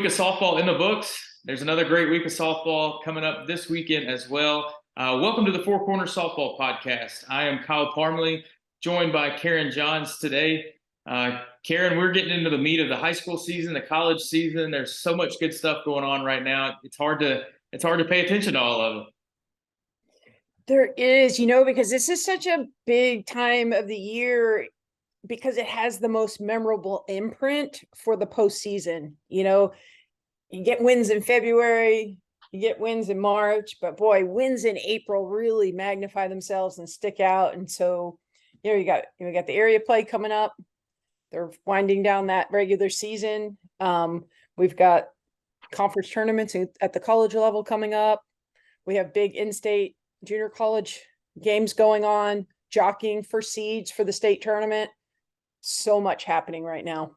week of softball in the books. There's another great week of softball coming up this weekend as well. Welcome to the Four Corners Softball Podcast. I am Kyle Parmley, joined by Karen Johns today. Karen, we're getting into the meat of the high school season, the college season. There's so much good stuff going on right now. It's hard to pay attention to all of it. There is, because this is such a big time of the year because it has the most memorable imprint for the postseason. You get wins in February, you get wins in March, but boy, wins in April really magnify themselves and stick out. And so, you got the area play coming up. They're winding down that regular season. We've got conference tournaments at the college level coming up. We have big in-state junior college games going on, jockeying for seeds for the state tournament. So much happening right now.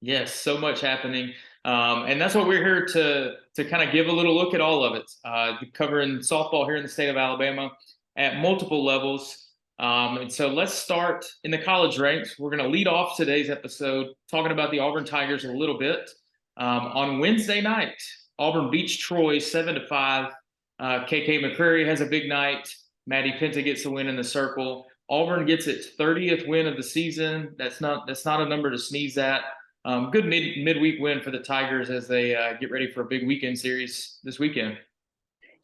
Yes, so much happening. And that's what we're here to kind of give a little look at all of it, covering softball here in the state of Alabama at multiple levels. And so let's start in the college ranks. We're going to lead off today's episode talking about the Auburn Tigers a little bit. On Wednesday night, Auburn beats Troy 7-5. KK McCreary has a big night. Maddie Penta gets a win in the circle. Auburn gets its 30th win of the season. That's not a number to sneeze at. Good midweek win for the Tigers as they get ready for a big weekend series this weekend.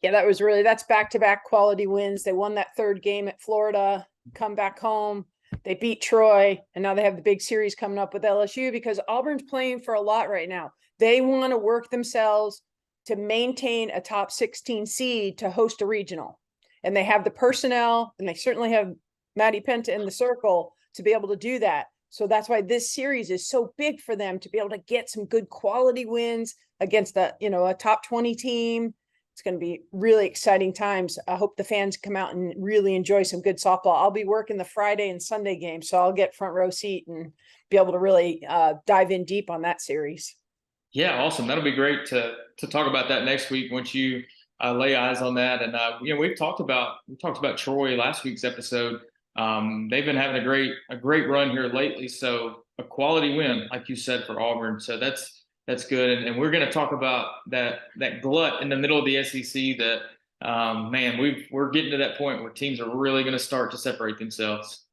Yeah, that's back-to-back quality wins. They won that third game at Florida, come back home. They beat Troy, and now they have the big series coming up with LSU because Auburn's playing for a lot right now. They want to work themselves to maintain a top 16 seed to host a regional. And they have the personnel, and they certainly have Maddie Penta in the circle to be able to do that. So that's why this series is so big for them to be able to get some good quality wins against a top 20 team. It's going to be really exciting times. I hope the fans come out and really enjoy some good softball. I'll be working the Friday and Sunday games, so I'll get front row seat and be able to really dive in deep on that series. Yeah, awesome. That'll be great to talk about that next week once you lay eyes on that. And we talked about Troy last week's episode. They've been having a great run here lately. So a quality win, like you said, for Auburn. So that's good. And we're going to talk about that glut in the middle of the SEC that we're getting to that point where teams are really going to start to separate themselves.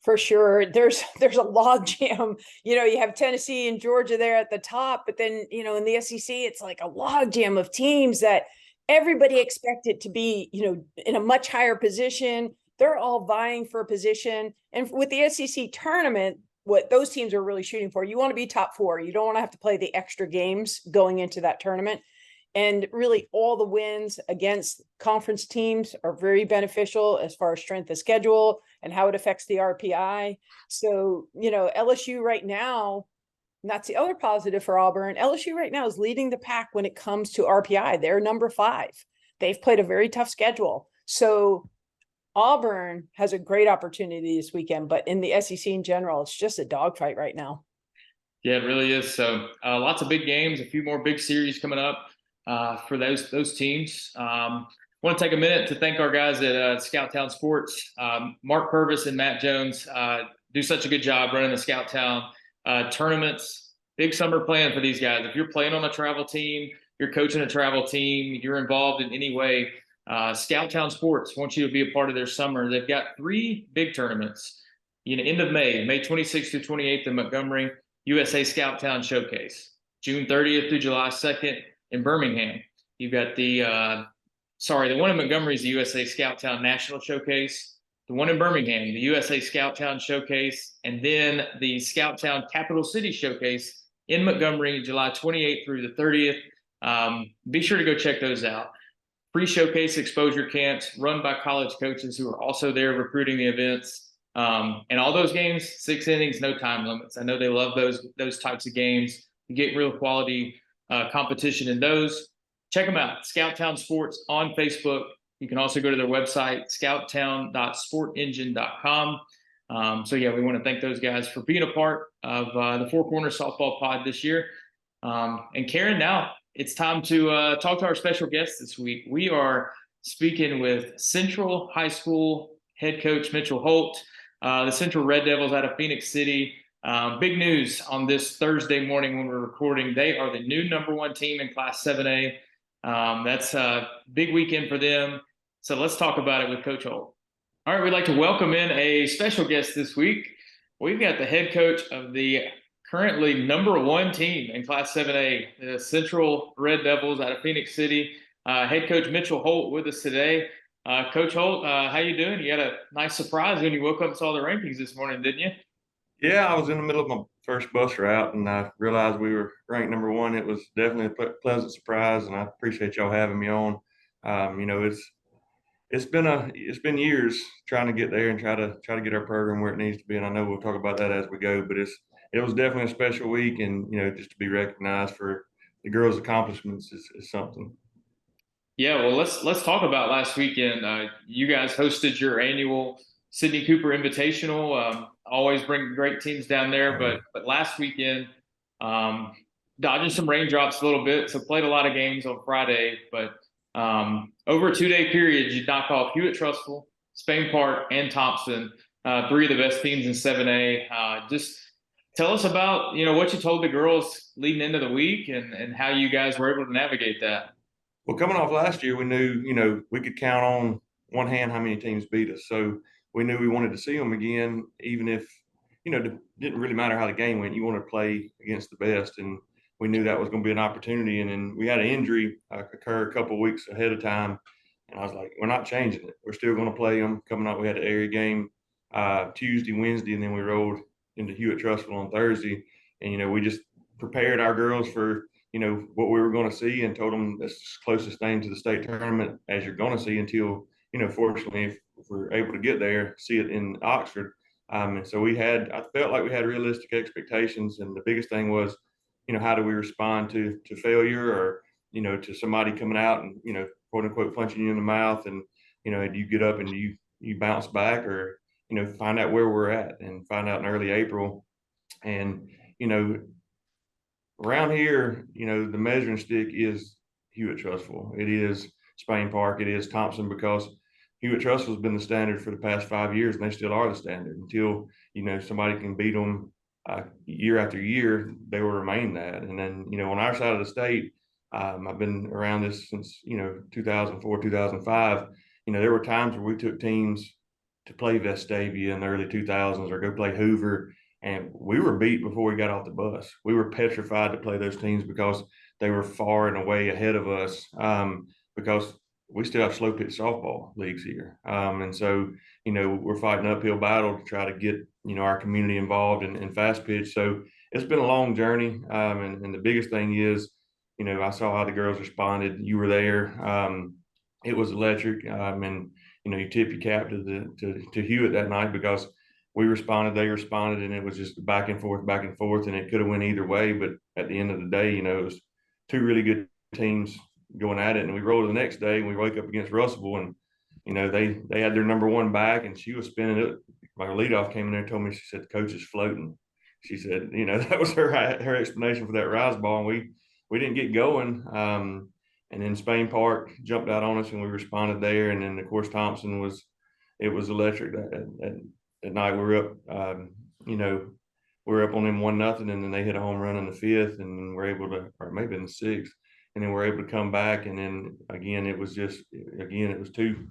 For sure. There's a log jam. You have Tennessee and Georgia there at the top, but then, in the SEC, it's like a log jam of teams that everybody expected to be, in a much higher position. They're all vying for a position. And with the SEC tournament, what those teams are really shooting for, you want to be top four. You don't want to have to play the extra games going into that tournament. And really all the wins against conference teams are very beneficial as far as strength of schedule and how it affects the RPI. So, LSU right now, and that's the other positive for Auburn. LSU right now is leading the pack when it comes to RPI. They're number 5. They've played a very tough schedule. So Auburn has a great opportunity this weekend, but in the SEC in general, it's just a dogfight right now. Yeah, it really is. So lots of big games, a few more big series coming up for those teams. I want to take a minute to thank our guys at Scouttown Sports. Mark Purvis and Matt Jones do such a good job running the Scouttown tournaments. Big summer plan for these guys. If you're playing on a travel team, you're coaching a travel team, you're involved in any way, Scouttown Sports wants you to be a part of their summer. They've got 3 big tournaments. End of May 26th through 28th in Montgomery, USA Scouttown Showcase. June 30th through July 2nd in Birmingham. You've got the one in Montgomery is the USA Scouttown National Showcase. The one in Birmingham, the USA Scouttown Showcase, and then the Scouttown Capital City Showcase in Montgomery, July 28th through the 30th. Be sure to go check those out. Free showcase exposure camps run by college coaches who are also there recruiting the events. And all those games, 6 innings, no time limits. I know they love those types of games. You get real quality competition in those. Check them out, Scouttown Sports on Facebook. You can also go to their website, scouttown.sportengine.com. We want to thank those guys for being a part of the Four Corners Softball Pod this year. And Karen, now it's time to talk to our special guest this week. We are speaking with Central High School head coach Mitchell Holt, the Central Red Devils out of Phoenix City. Big news on this Thursday morning when we're recording. They are the new #1 team in Class 7A. That's a big weekend for them. So let's talk about it with Coach Holt. All right, we'd like to welcome in a special guest this week. We've got the head coach of the currently #1 team in Class 7A, the Central Red Devils out of Phoenix City. Head coach Mitchell Holt with us today. Coach Holt, how you doing? You had a nice surprise when you woke up and saw the rankings this morning, didn't you? Yeah, I was in the middle of my first bus route and I realized we were ranked #1. It was definitely a pleasant surprise, and I appreciate y'all having me on. It's been years trying to get there and try to get our program where it needs to be, and I know we'll talk about that as we go. But it was definitely a special week, and just to be recognized for the girls' accomplishments is something. Yeah, well, let's talk about last weekend. You guys hosted your annual Sidney Cooper Invitational. Always bring great teams down there, but last weekend, dodging some raindrops a little bit, so played a lot of games on Friday. But over a 2-day period, you knock off Hewitt-Trussville, Spain Park, and Thompson, 3 of the best teams in 7A. Just tell us about what you told the girls leading into the week and how you guys were able to navigate that. Well, coming off last year, we knew, we could count on one hand how many teams beat us. So we knew we wanted to see them again, even if, it didn't really matter how the game went. You want to play against the best. And we knew that was going to be an opportunity. And then we had an injury occur a couple of weeks ahead of time. And I was like, we're not changing it. We're still going to play them. Coming up, we had an area game Tuesday, Wednesday, and then we rolled into Hewitt-Trussville on Thursday. And, we just prepared our girls for what we were going to see, and told them that's the closest thing to the state tournament as you're going to see until, fortunately, if we're able to get there, see it in Oxford. And so I felt like we had realistic expectations. And the biggest thing was, how do we respond to failure, or, to somebody coming out and, quote unquote, punching you in the mouth, and, do you get up and you bounce back, or, find out where we're at and find out in early April. And, around here, the measuring stick is Hewitt-Trussville. It is Spain Park. It is Thompson, because Hewitt-Trussville has been the standard for the past 5 years, and they still are the standard. Until, somebody can beat them year after year, they will remain that. And then, on our side of the state, I've been around this since, 2004, 2005. There were times where we took teams to play Vestavia in the early 2000s, or go play Hoover, and we were beat before we got off the bus. We were petrified to play those teams because they were far and away ahead of us, because we still have slow pitch softball leagues here. And so, we're fighting an uphill battle to try to get, our community involved in fast pitch. So it's been a long journey. And the biggest thing is, I saw how the girls responded. You were there. It was electric. And, you tip your cap to Hewitt that night, because we responded, they responded, and it was just back and forth, and it could have went either way. But at the end of the day, it was 2 really good teams going at it. And we rolled the next day, and we wake up against Russellville, and they had their #1 back, and she was spinning it. My leadoff came in there and told me, she said, the coach is floating. She said, that was her explanation for that rise ball, and we didn't get going. And then Spain Park jumped out on us, and we responded there. And then, of course, Thompson was electric that night. We were up, we were up on them 1-0, and then they hit a home run in the 5th, and we're able to, or maybe in the 6th, and then we're able to come back. And then again, it was 2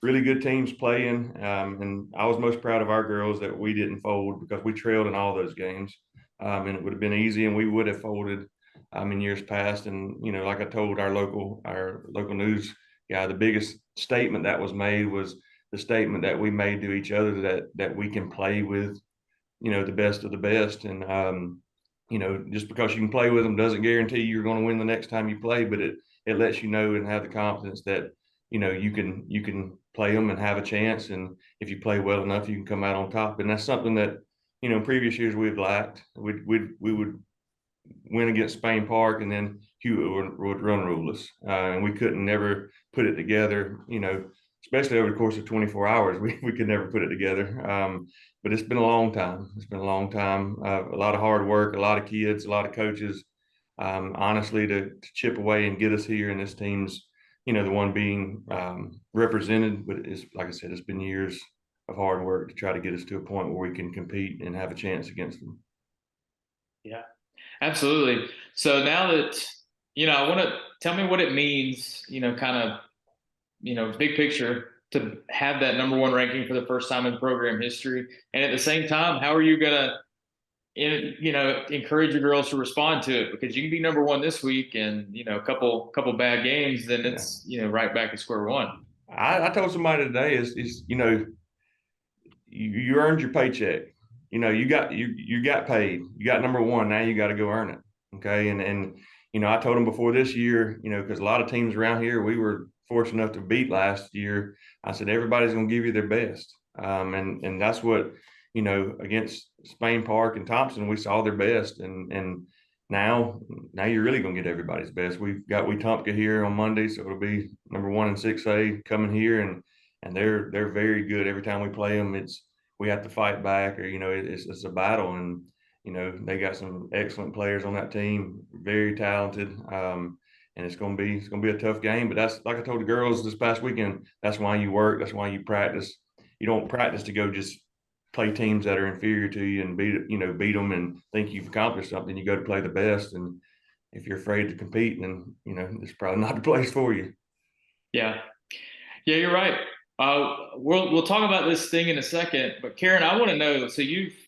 really good teams playing. And I was most proud of our girls that we didn't fold, because we trailed in all those games. And it would have been easy, and we would have folded in years past. And, like I told our local news guy, the biggest statement that was made was the statement that we made to each other, that we can play with, the best of the best. And, just because you can play with them doesn't guarantee you're going to win the next time you play, but it lets you know and have the confidence that, you can play them and have a chance. And if you play well enough, you can come out on top. And that's something that, in previous years we've lacked. We would win against Spain Park, and then Hewitt would run rule us. And we couldn't never put it together, especially over the course of 24 hours. We could never put it together. But it's been a long time. It's been a long time. A lot of hard work, a lot of kids, a lot of coaches, honestly, to chip away and get us here. And this team's, the one being represented. But it's, like I said, it's been years hard work to try to get us to a point where we can compete and have a chance against them. Yeah, absolutely. So now that, I want to tell me what it means, kind of, big picture to have that #1 ranking for the first time in program history. And at the same time, how are you going to, encourage your girls to respond to it? Because you can be #1 this week and, a couple bad games, then it's, right back to square one. I told somebody today is you earned your paycheck. You got paid. You got #1. Now you got to go earn it. Okay. And I told them before this year, because a lot of teams around here we were fortunate enough to beat last year. I said everybody's going to give you their best. And that's what, against Spain Park and Thompson, we saw their best. And now you're really going to get everybody's best. We've got Wetumpka here on Monday, so it'll be #1 in 6A coming here, and they're very good. Every time we play them, we have to fight back, or it's a battle. And they got some excellent players on that team, very talented. And it's gonna be a tough game. But that's, like I told the girls this past weekend, that's why you work. That's why you practice. You don't practice to go just play teams that are inferior to you and beat them and think you've accomplished something. You go to play the best. And if you're afraid to compete, then it's probably not the place for you. Yeah, you're right. We'll talk about this thing in a second, but Karen, I want to know. So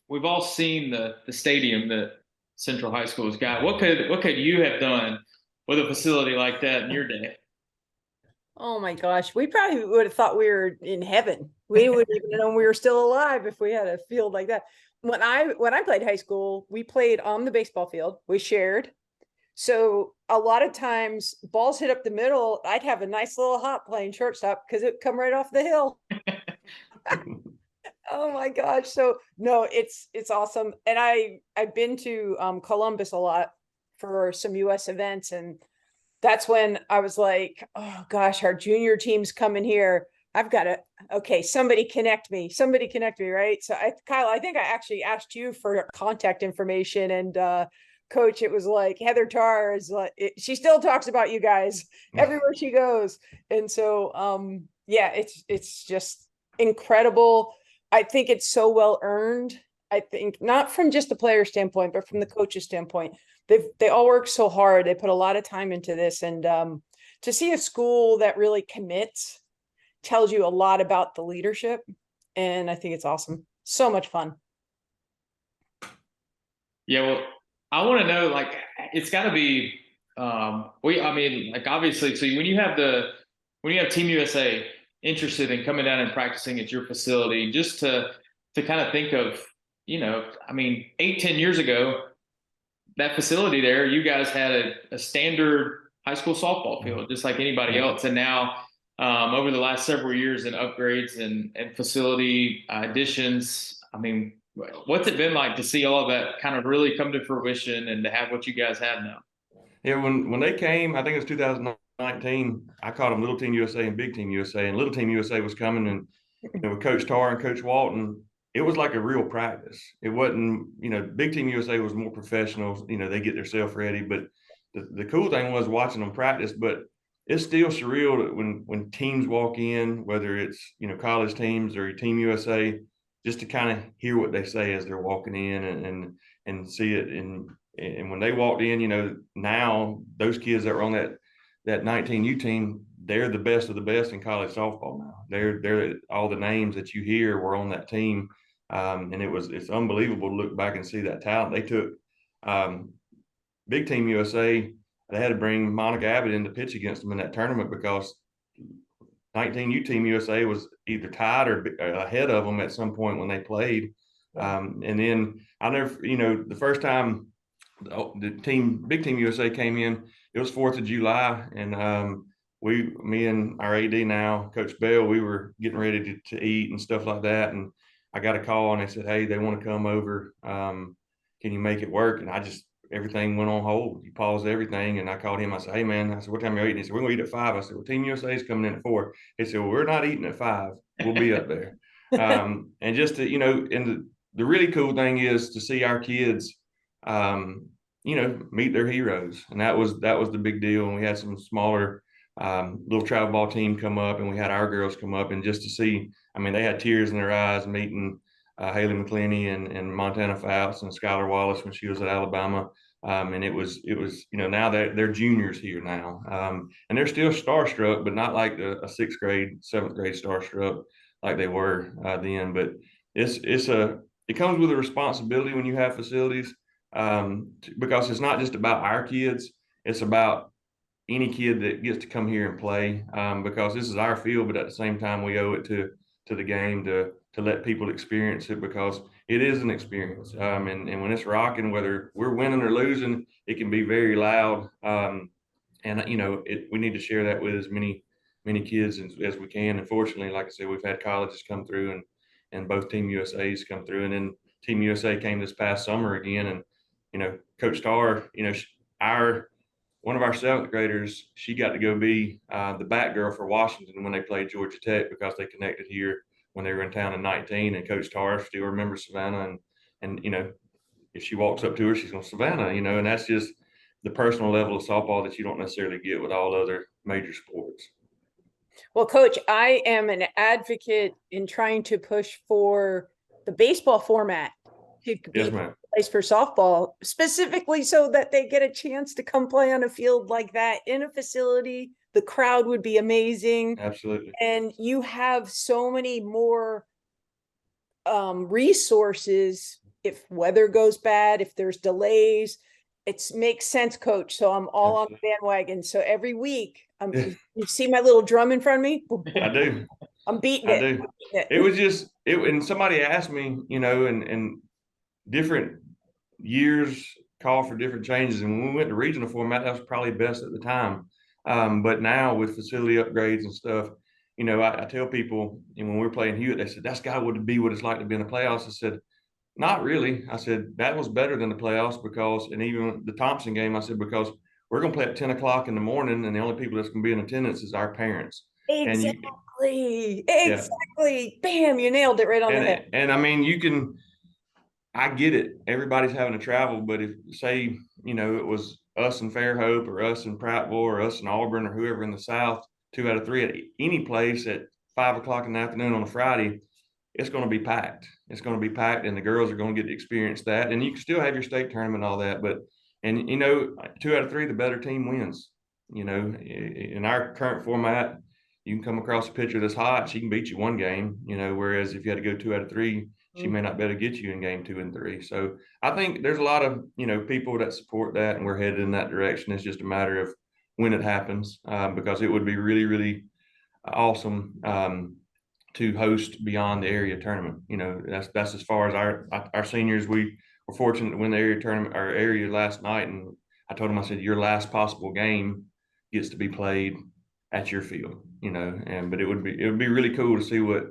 we've all seen the stadium that Central High School has got. What could you have done with a facility like that in your day? Oh my gosh, we probably would have thought we were in heaven. We wouldn't even know we were still alive if we had a field like that. When I played high school, we played on the baseball field. We shared. So a lot of times balls hit up the middle, I'd have a nice little hop playing shortstop because it'd come right off the hill. Oh my gosh. So no, it's awesome. And I've been to Columbus a lot for some US events, and that's when I was like, oh gosh, our junior team's coming here. I've got to, somebody connect me, right? So Kyle, I think I actually asked you for contact information, and Coach, it was like Heather Tarr is like, she still talks about you guys everywhere she goes. And so, yeah, it's just incredible. I think it's so well earned. I think not from just the player standpoint, but from the coach's standpoint. They all work so hard. They put a lot of time into this, and to see a school that really commits tells you a lot about the leadership. And I think it's awesome. So much fun. Yeah, well, I want to know, like, it's got to be, like, obviously, so when you have Team USA interested in coming down and practicing at your facility, just to kind of think of, 8-10 years ago, that facility there, you guys had a standard high school softball field, just like anybody else. And now, over the last several years in upgrades and facility additions, what's it been like to see all of that kind of really come to fruition and to have what you guys have now? Yeah, when they came, I think it was 2019, I called them Little Team USA and Big Team USA. And Little Team USA was coming, and with Coach Tarr and Coach Walton, it was like a real practice. It wasn't, Big Team USA was more professional. They get themselves ready. But the cool thing was watching them practice. But it's still surreal that when teams walk in, whether it's college teams or Team USA, just to kind of hear what they say as they're walking in and see it. And when they walked in, now those kids that were on that 19U team, they're the best of the best in college softball now. They're all the names that you hear were on that team. And it's unbelievable to look back and see that talent. They took Big Team USA. They had to bring Monica Abbott in to pitch against them in that tournament because 19U Team USA was either tied or ahead of them at some point when they played. And then I never, the first time Big Team USA came in, it was 4th of July, and me and our AD now, Coach Bell, we were getting ready to eat and stuff like that, and I got a call and they said, hey, they want to come over. Can you make it work? And everything went on hold. You paused everything, and I called him. I said, hey man, I said, what time are you eating? He said, we're gonna eat at 5. I said, well, Team USA is coming in at 4. He said, well, we're not eating at 5. We'll be up there. And just to, and the really cool thing is to see our kids meet their heroes. And that was the big deal. And we had some smaller little travel ball team come up, and we had our girls come up, and just to see, I mean, they had tears in their eyes meeting Haley McClenny and Montana Fouts and Skylar Wallace when she was at Alabama. And it was, now they're juniors here now. And they're still starstruck, but not like a sixth grade, seventh grade starstruck like they were then. But it comes with a responsibility when you have facilities, because it's not just about our kids, it's about any kid that gets to come here and play, because this is our field, but at the same time we owe it to the game to let people experience it, because it is an experience. And when it's rocking, whether we're winning or losing, it can be very loud. And we need to share that with as many kids as we can. And fortunately, like I said, we've had colleges come through, and both Team USA's come through, and then Team USA came this past summer again. And Coach Tarr, one of our seventh graders, she got to go be the back girl for Washington when they played Georgia Tech, because they connected here when they were in town in 19. And Coach Tarr still remembers Savannah, and if she walks up to her, she's going, Savannah, and that's just the personal level of softball that you don't necessarily get with all other major sports. Well, Coach, I am an advocate in trying to push for the baseball format to be Yes, ma'am. place for softball, specifically so that they get a chance to come play on a field like that in a facility. The crowd would be amazing. Absolutely. And you have so many more resources if weather goes bad, if there's delays. It makes sense, Coach. So I'm all on the bandwagon. So every week, you see my little drum in front of me? I do. I'm beating I it. do. It was just and somebody asked me, and different years call for different changes. And when we went to regional format, that was probably best at the time. But now with facility upgrades and stuff, I tell people, and when we were playing Hewitt, they said, that's got to be what it's like to be in the playoffs. I said, not really. I said, that was better than the playoffs, because, and even the Thompson game, I said, because we're going to play at 10 o'clock in the morning, and the only people that's going to be in attendance is our parents. Exactly. Bam, you nailed it right on the head. And I mean, I get it. Everybody's having to travel, but if, say, it was us in Fairhope or us in Prattville or us in Auburn or whoever in the South, 2 out of 3 at any place at 5 o'clock in the afternoon on a Friday, it's going to be packed. It's going to be packed, and the girls are going to get to experience that. And you can still have your state tournament and all that, but 2 out of 3, the better team wins. In our current format, you can come across a pitcher that's hot, she can beat you one game. Whereas if you had to go 2 out of 3, she may not be able to get you in game 2 and 3. So I think there's a lot of people that support that, and we're headed in that direction. It's just a matter of when it happens, because it would be really, really awesome to host beyond the area tournament. That's as far as our seniors. We were fortunate to win the area tournament, our area last night, and I told them, I said, your last possible game gets to be played at your field. But it would be really cool to see what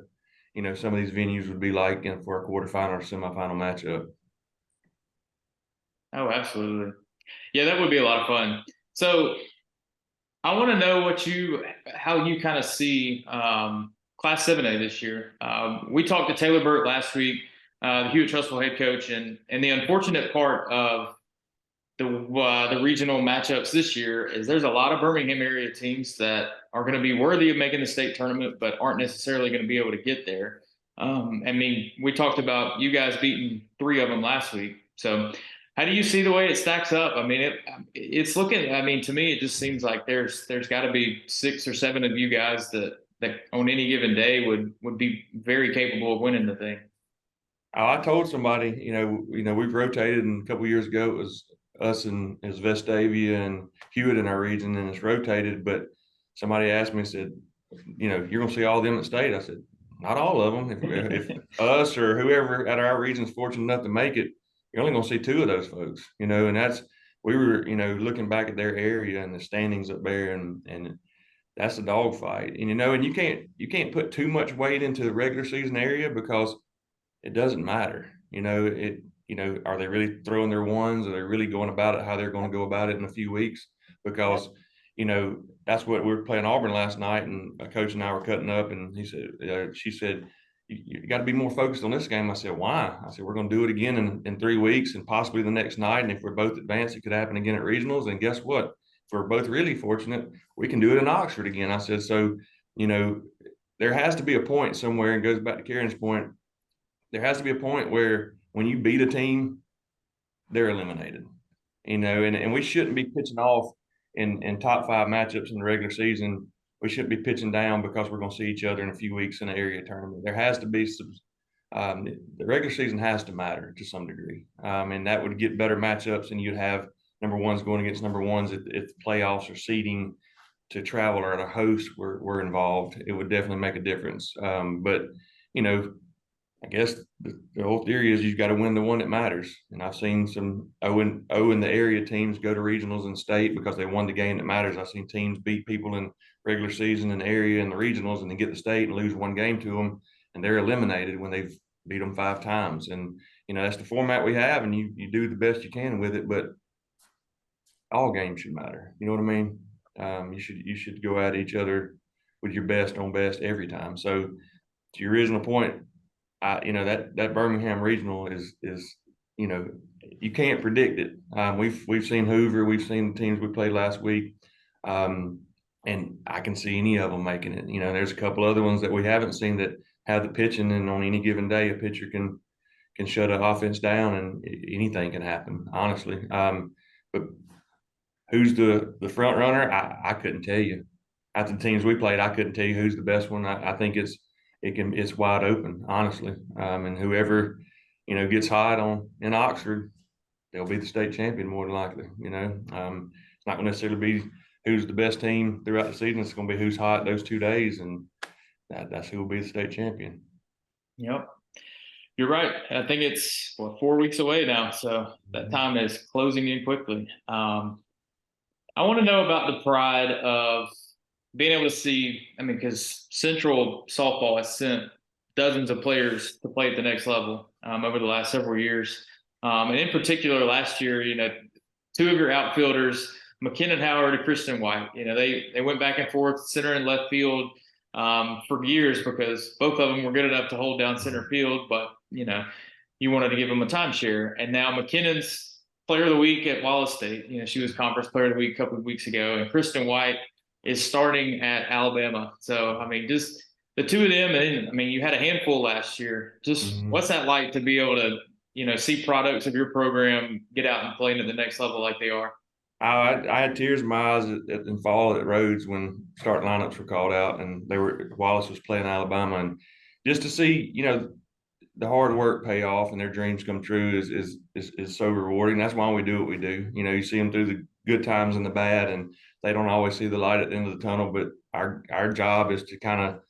some of these venues would be like for a quarterfinal or semifinal matchup. Oh, absolutely. Yeah, that would be a lot of fun. So I want to know how you kind of see Class 7A this year. We talked to Taylor Burt last week, the Hewitt-Trussville head coach, and the unfortunate part of the regional matchups this year is there's a lot of Birmingham area teams that are going to be worthy of making the state tournament, but aren't necessarily going to be able to get there. I mean, we talked about you guys beating 3 of them last week. So how do you see the way it stacks up? I mean, it's looking, I mean, to me, it just seems like there's got to be 6 or 7 of you guys that on any given day would be very capable of winning the thing. I told somebody, we've rotated, and a couple of years ago it was us and it was Vestavia and Hewitt in our region, and it's rotated. But somebody asked me, said, you're going to see all of them at state. I said, not all of them. If us or whoever at our region is fortunate enough to make it, you're only going to see 2 of those folks, and we were, looking back at their area and the standings up there, and that's a dogfight. And you can't put too much weight into the regular season area, because it doesn't matter. Are they really throwing their ones? Are they really going about it how they're going to go about it in a few weeks? Because that's what we were playing Auburn last night, and a coach and I were cutting up, and she said, you got to be more focused on this game. I said, why? I said, we're going to do it again in 3 weeks, and possibly the next night. And if we're both advanced, it could happen again at regionals. And guess what? we're both really fortunate, we can do it in Oxford again. I said, so, there has to be a point somewhere, and goes back to Karen's point, there has to be a point where when you beat a team, they're eliminated, and we shouldn't be pitching off in top 5 matchups in the regular season. We shouldn't be pitching down because we're going to see each other in a few weeks in an area tournament. There has to be some, the regular season has to matter to some degree. And that would get better matchups, and you'd have number ones going against number ones if the playoffs or seeding to travel or to host were involved. It would definitely make a difference. But, I guess the whole theory is you've got to win the one that matters. And I've seen some O in the area teams go to regionals and state because they won the game that matters. I've seen teams beat people in regular season in the area and the regionals, and then get the state and lose one game to them, and they're eliminated when they've beat them 5 times. And, that's the format we have, and you do the best you can with it, but all games should matter. You know what I mean? You should go at each other with your best on best every time. So to your original point, that Birmingham regional is you can't predict it. We've seen Hoover, we've seen the teams we played last week, and I can see any of them making it. There's a couple other ones that we haven't seen that have the pitching, and on any given day, a pitcher can shut an offense down, and anything can happen, honestly. But who's the front runner? I couldn't tell you. After the teams we played, I couldn't tell you who's the best one. I think it's wide open, honestly. And whoever, gets hot in Oxford, they'll be the state champion more than likely. It's not going to necessarily be who's the best team throughout the season. It's going to be who's hot those 2 days, and that's who will be the state champion. Yep. You're right. I think it's 4 weeks away now, so that time is closing in quickly. I want to know about the pride of being able to see, because Central softball has sent dozens of players to play at the next level over the last several years. And in particular, last year, 2 of your outfielders, McKinnon Howard and Kristen White, they went back and forth, center and left field for years, because both of them were good enough to hold down center field, but, you wanted to give them a timeshare. And now McKinnon's Player of the Week at Wallace State. She was Conference Player of the Week a couple of weeks ago, and Kristen White is starting at Alabama. So, just the 2 of them, and you had a handful last year. Just what's that like to be able to, see products of your program get out and play at the next level like they are? I had tears in my eyes in fall at Rhodes when starting lineups were called out, and Wallace was playing Alabama, and just to see, the hard work pay off and their dreams come true is so rewarding. That's why we do what we do. You see them through the good times and the bad, and they don't always see the light at the end of the tunnel, but our job is to kind of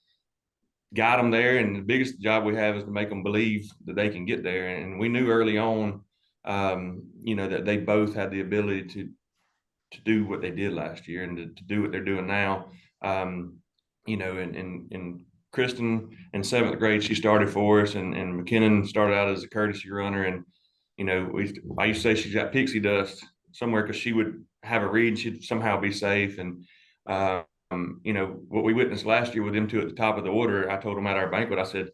guide them there. And the biggest job we have is to make them believe that they can get there. And we knew early on, that they both had the ability to do what they did last year and to do what they're doing now. And Kristen in 7th grade, she started for us, and McKinnon started out as a courtesy runner. And, I used to say she's got pixie dust somewhere, because she would have a read, she'd somehow be safe. And, what we witnessed last year with them 2 at the top of the order, I told them at our banquet, I said,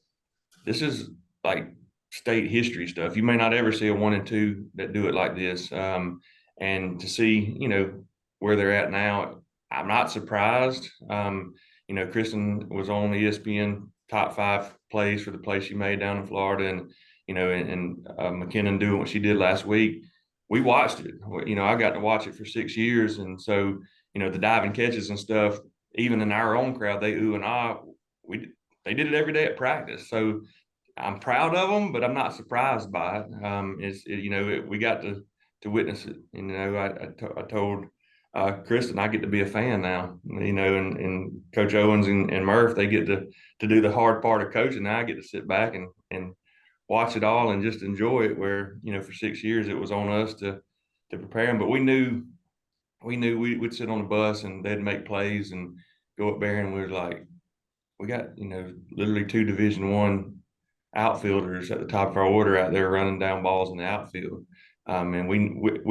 this is like state history stuff. You may not ever see a 1 and 2 that do it like this. And to see, where they're at now, I'm not surprised. Kristen was on ESPN top 5 plays for the play she made down in Florida, and McKinnon doing what she did last week. We watched it. I got to watch it for 6 years, and so the diving catches and stuff. Even in our own crowd, they ooh and ah. They did it every day at practice. So I'm proud of them, but I'm not surprised by it. We got to witness it. I told Kristen, I get to be a fan now, and Coach Owens and Murph, they get to do the hard part of coaching. Now I get to sit back and watch it all and just enjoy it, where, for 6 years it was on us to prepare them. But we knew we'd sit on the bus and they'd make plays and go up there, and we were like, we got, literally 2 Division I outfielders at the top of our order out there running down balls in the outfield. And we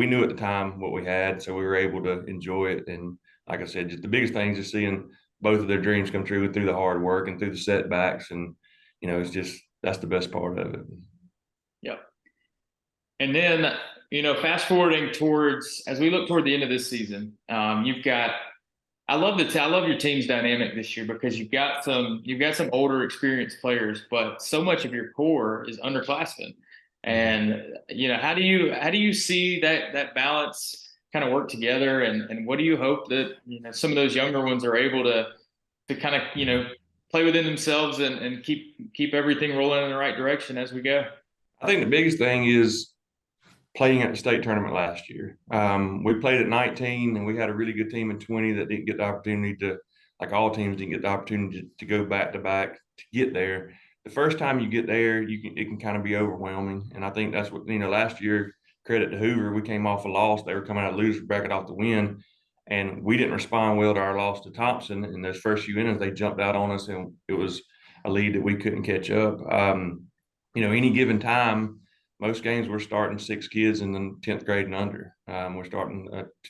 knew at the time what we had, so we were able to enjoy it. And like I said, just the biggest thing is just seeing both of their dreams come true through the hard work and through the setbacks. And, it's just, that's the best part of it. Yep. And then, fast forwarding towards, as we look toward the end of this season, you've got, I love your team's dynamic this year because you've got some older experienced players, but so much of your core is underclassmen. And, how do you see that balance kind of work together? And what do you hope that, some of those younger ones are able to kind of, play within themselves and keep everything rolling in the right direction as we go? I think the biggest thing is playing at the state tournament last year. We played at 19 and we had a really good team in 20 that didn't get the opportunity to, like all teams didn't get the opportunity to go back to back to get there. The first time you get there, it can kind of be overwhelming. And I think that's what, last year, credit to Hoover, we came off a loss. They were coming out of loser bracket off the win. And we didn't respond well to our loss to Thompson. In those first few innings, they jumped out on us and it was a lead that we couldn't catch up. Any given time, most games we're starting 6 kids in the 10th grade and under. We're starting,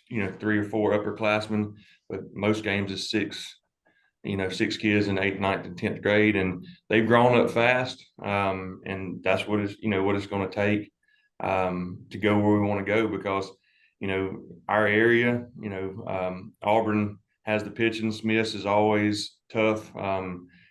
3 or 4 upperclassmen, but most games is 6 kids in 8th, 9th, and 10th grade, and they've grown up fast. And that's what it's going to take to go where we want to go because, our area, Auburn has the pitching. Smiths is always tough.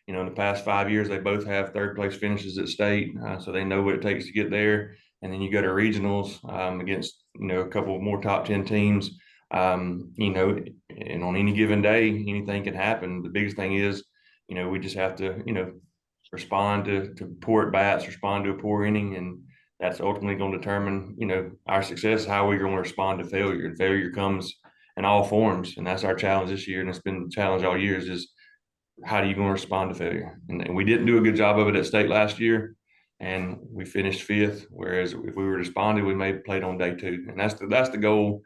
In the past 5 years, they both have 3rd place finishes at state, so they know what it takes to get there. And then you go to regionals against, a couple more top 10 teams, and on any given day, anything can happen. The biggest thing is, we just have to, respond to poor at bats, respond to a poor inning, and that's ultimately going to determine, our success, how we're going to respond to failure. And failure comes in all forms, and that's our challenge this year, and it's been the challenge all years is how are you going to respond to failure? And we didn't do a good job of it at state last year, and we finished 5th. Whereas if we were responded, we may have played on day 2, and that's the goal.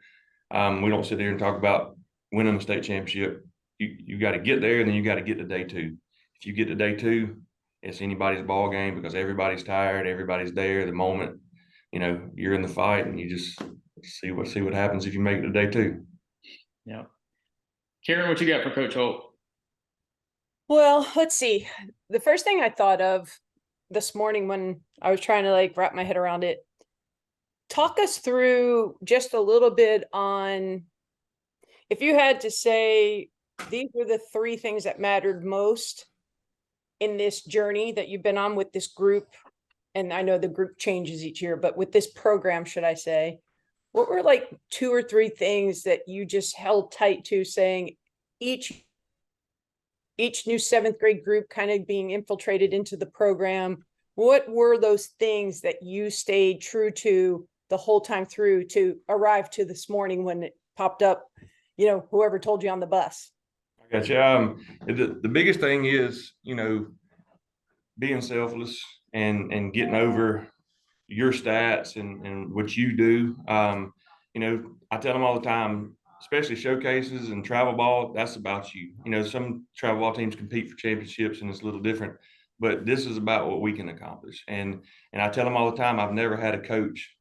We don't sit here and talk about winning the state championship. You got to get there, and then you got to get to day 2. If you get to day 2, it's anybody's ball game because everybody's tired, everybody's there. The moment you're in the fight, and you just see what happens if you make it to day 2. Yeah, Karen, what you got for Coach Holt? Well, let's see. The first thing I thought of this morning when I was trying to wrap my head around it, talk us through just a little bit on if you had to say these were the 3 things that mattered most in this journey that you've been on with this group. And I know the group changes each year, but with this program, should I say, what were 2 or 3 things that you just held tight to, saying each new 7th grade group kind of being infiltrated into the program? What were those things that you stayed true to the whole time through to arrive to this morning when it popped up, whoever told you on the bus? I got you. The biggest thing is, being selfless and getting over your stats and what you do. I tell them all the time, especially showcases and travel ball, that's about you. Some travel ball teams compete for championships and it's a little different, but this is about what we can accomplish. And I tell them all the time, I've never had a coach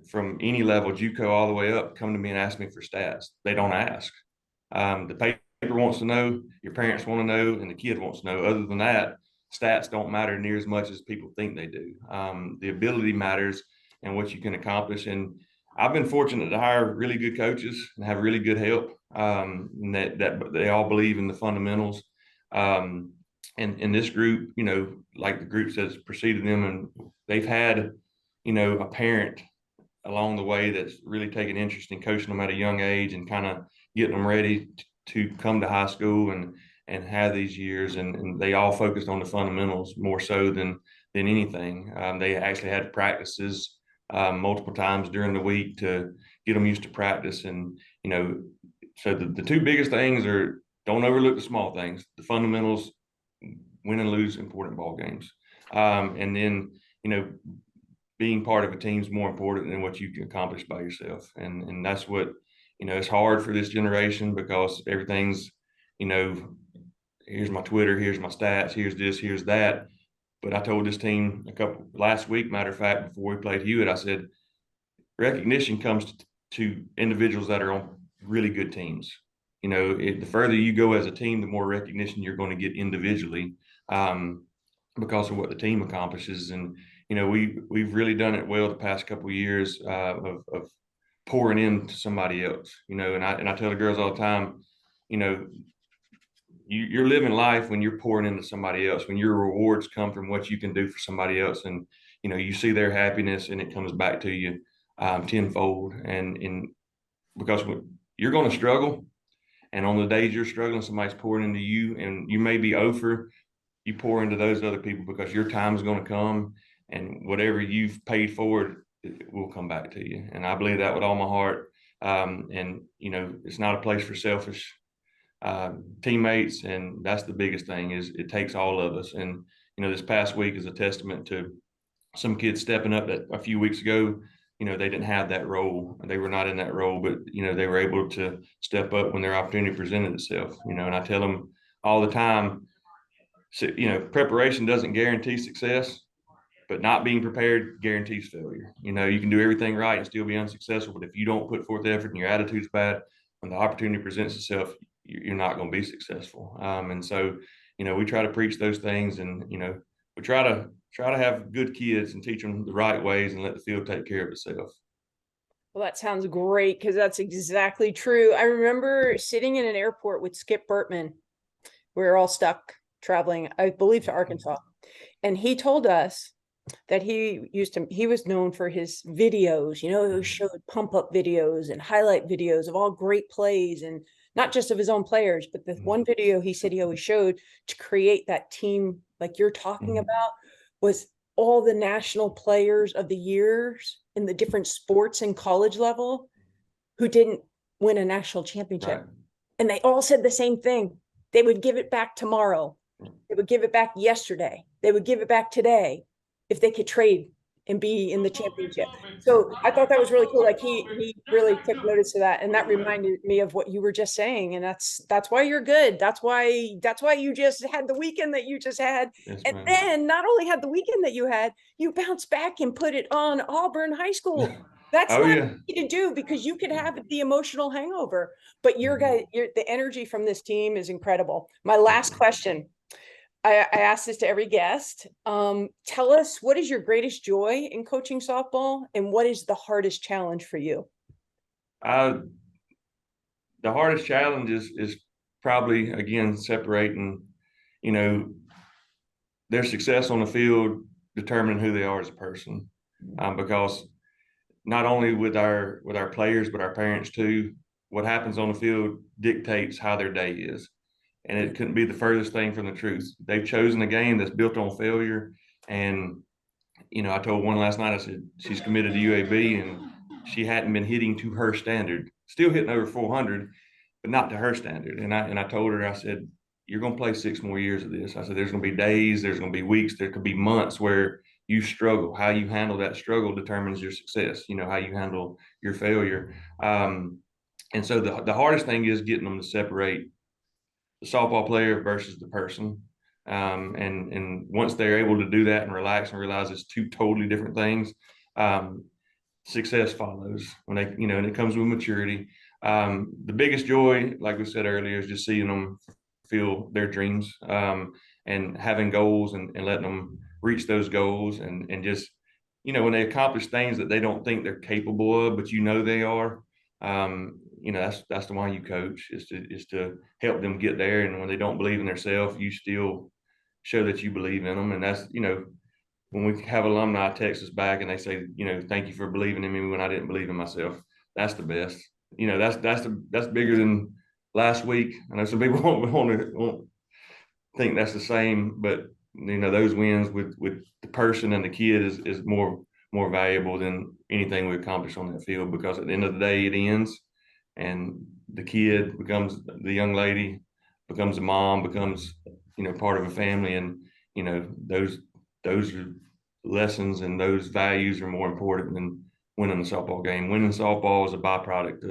from any level, JUCO all the way up, come to me and ask me for stats. They don't ask. The paper wants to know, your parents want to know, and the kid wants to know. Other than that, stats don't matter near as much as people think they do. The ability matters and what you can accomplish. And I've been fortunate to hire really good coaches and have really good help, and that they all believe in the fundamentals. And in this group, like the group that's preceded them, and they've had, a parent along the way that's really taken interest in coaching them at a young age and kind of getting them ready to come to high school and have these years. And they all focused on the fundamentals more so than anything. They actually had practices multiple times during the week to get them used to practice. And, so the 2 biggest things are, don't overlook the small things, the fundamentals, win and lose important ball games. And then, being part of a team is more important than what you can accomplish by yourself. And that's what, it's hard for this generation because everything's, here's my Twitter, here's my stats, here's this, here's that. But I told this team last week, matter of fact, before we played Hewitt, I said, recognition comes to individuals that are on really good teams. The further you go as a team, the more recognition you're going to get individually because of what the team accomplishes. And, we've really done it well the past couple of years of pouring into somebody else. And I tell the girls all the time, you're living life when you're pouring into somebody else, when your rewards come from what you can do for somebody else, and you see their happiness and it comes back to you tenfold. And because you're going to struggle, and on the days you're struggling, somebody's pouring into you, and you may be over. You pour into those other people because your time is going to come, and whatever you've paid forward, it will come back to you. And I believe that with all my heart. And it's not a place for selfish teammates, and that's the biggest thing. Is it takes all of us. And this past week is a testament to some kids stepping up that a few weeks ago, they didn't have that role. They were not in that role, but they were able to step up when their opportunity presented itself. And I tell them all the time, preparation doesn't guarantee success, but not being prepared guarantees failure. You can do everything right and still be unsuccessful, but if you don't put forth effort and your attitude's bad, when the opportunity presents itself, you're not going to be successful. And so, we try to preach those things, and we try to have good kids and teach them the right ways and let the field take care of itself. Well, that sounds great, because that's exactly true. I remember sitting in an airport with Skip Bertman. We were all stuck traveling, I believe, to Arkansas. And he told us that he was known for his videos, he showed pump up videos and highlight videos of all great plays, and not just of his own players, but the one video he said he always showed to create that team like you're talking about was all the national players of the years in the different sports and college level who didn't win a national championship. Right. And they all said the same thing. They would give it back tomorrow. They would give it back yesterday. They would give it back today if they could trade and be in the championship. So I thought that was really cool. Like he really took notice of that. And that reminded me of what you were just saying. And that's why you're good. That's why you just had the weekend that you just had. Yes, and then not only had the weekend that you had, you bounced back and put it on Auburn High School. That's not easy to do, because you could have the emotional hangover, but the energy from this team is incredible. My last question, I ask this to every guest. Tell us, what is your greatest joy in coaching softball, and what is the hardest challenge for you? The hardest challenge is probably, again, separating, their success on the field, determining who they are as a person. Because not only with our players, but our parents too, what happens on the field dictates how their day is. And it couldn't be the furthest thing from the truth. They've chosen a game that's built on failure. And, I told one last night, I said, she's committed to UAB, and she hadn't been hitting to her standard, still hitting over 400, but not to her standard. And I told her, I said, you're going to play 6 more years of this. I said, there's going to be days, there's going to be weeks, there could be months where you struggle. How you handle that struggle determines your success, how you handle your failure. And so the hardest thing is getting them to separate the softball player versus the person. And once they're able to do that and relax and realize it's 2 totally different things, success follows when they, and it comes with maturity. The biggest joy, like we said earlier, is just seeing them feel their dreams, and having goals and letting them reach those goals, and just, when they accomplish things that they don't think they're capable of, but they are. That's the why you coach, is to help them get there. And when they don't believe in themselves, you still show that you believe in them. And that's, when we have alumni text us back and they say, thank you for believing in me when I didn't believe in myself. That's the best. That's bigger than last week. I know some people won't think that's the same, but those wins with the person and the kid is more valuable than anything we accomplish on that field, because at the end of the day, it ends, and the kid becomes the young lady, becomes a mom, becomes part of a family, and those lessons and those values are more important than winning the softball game. Winning softball is a byproduct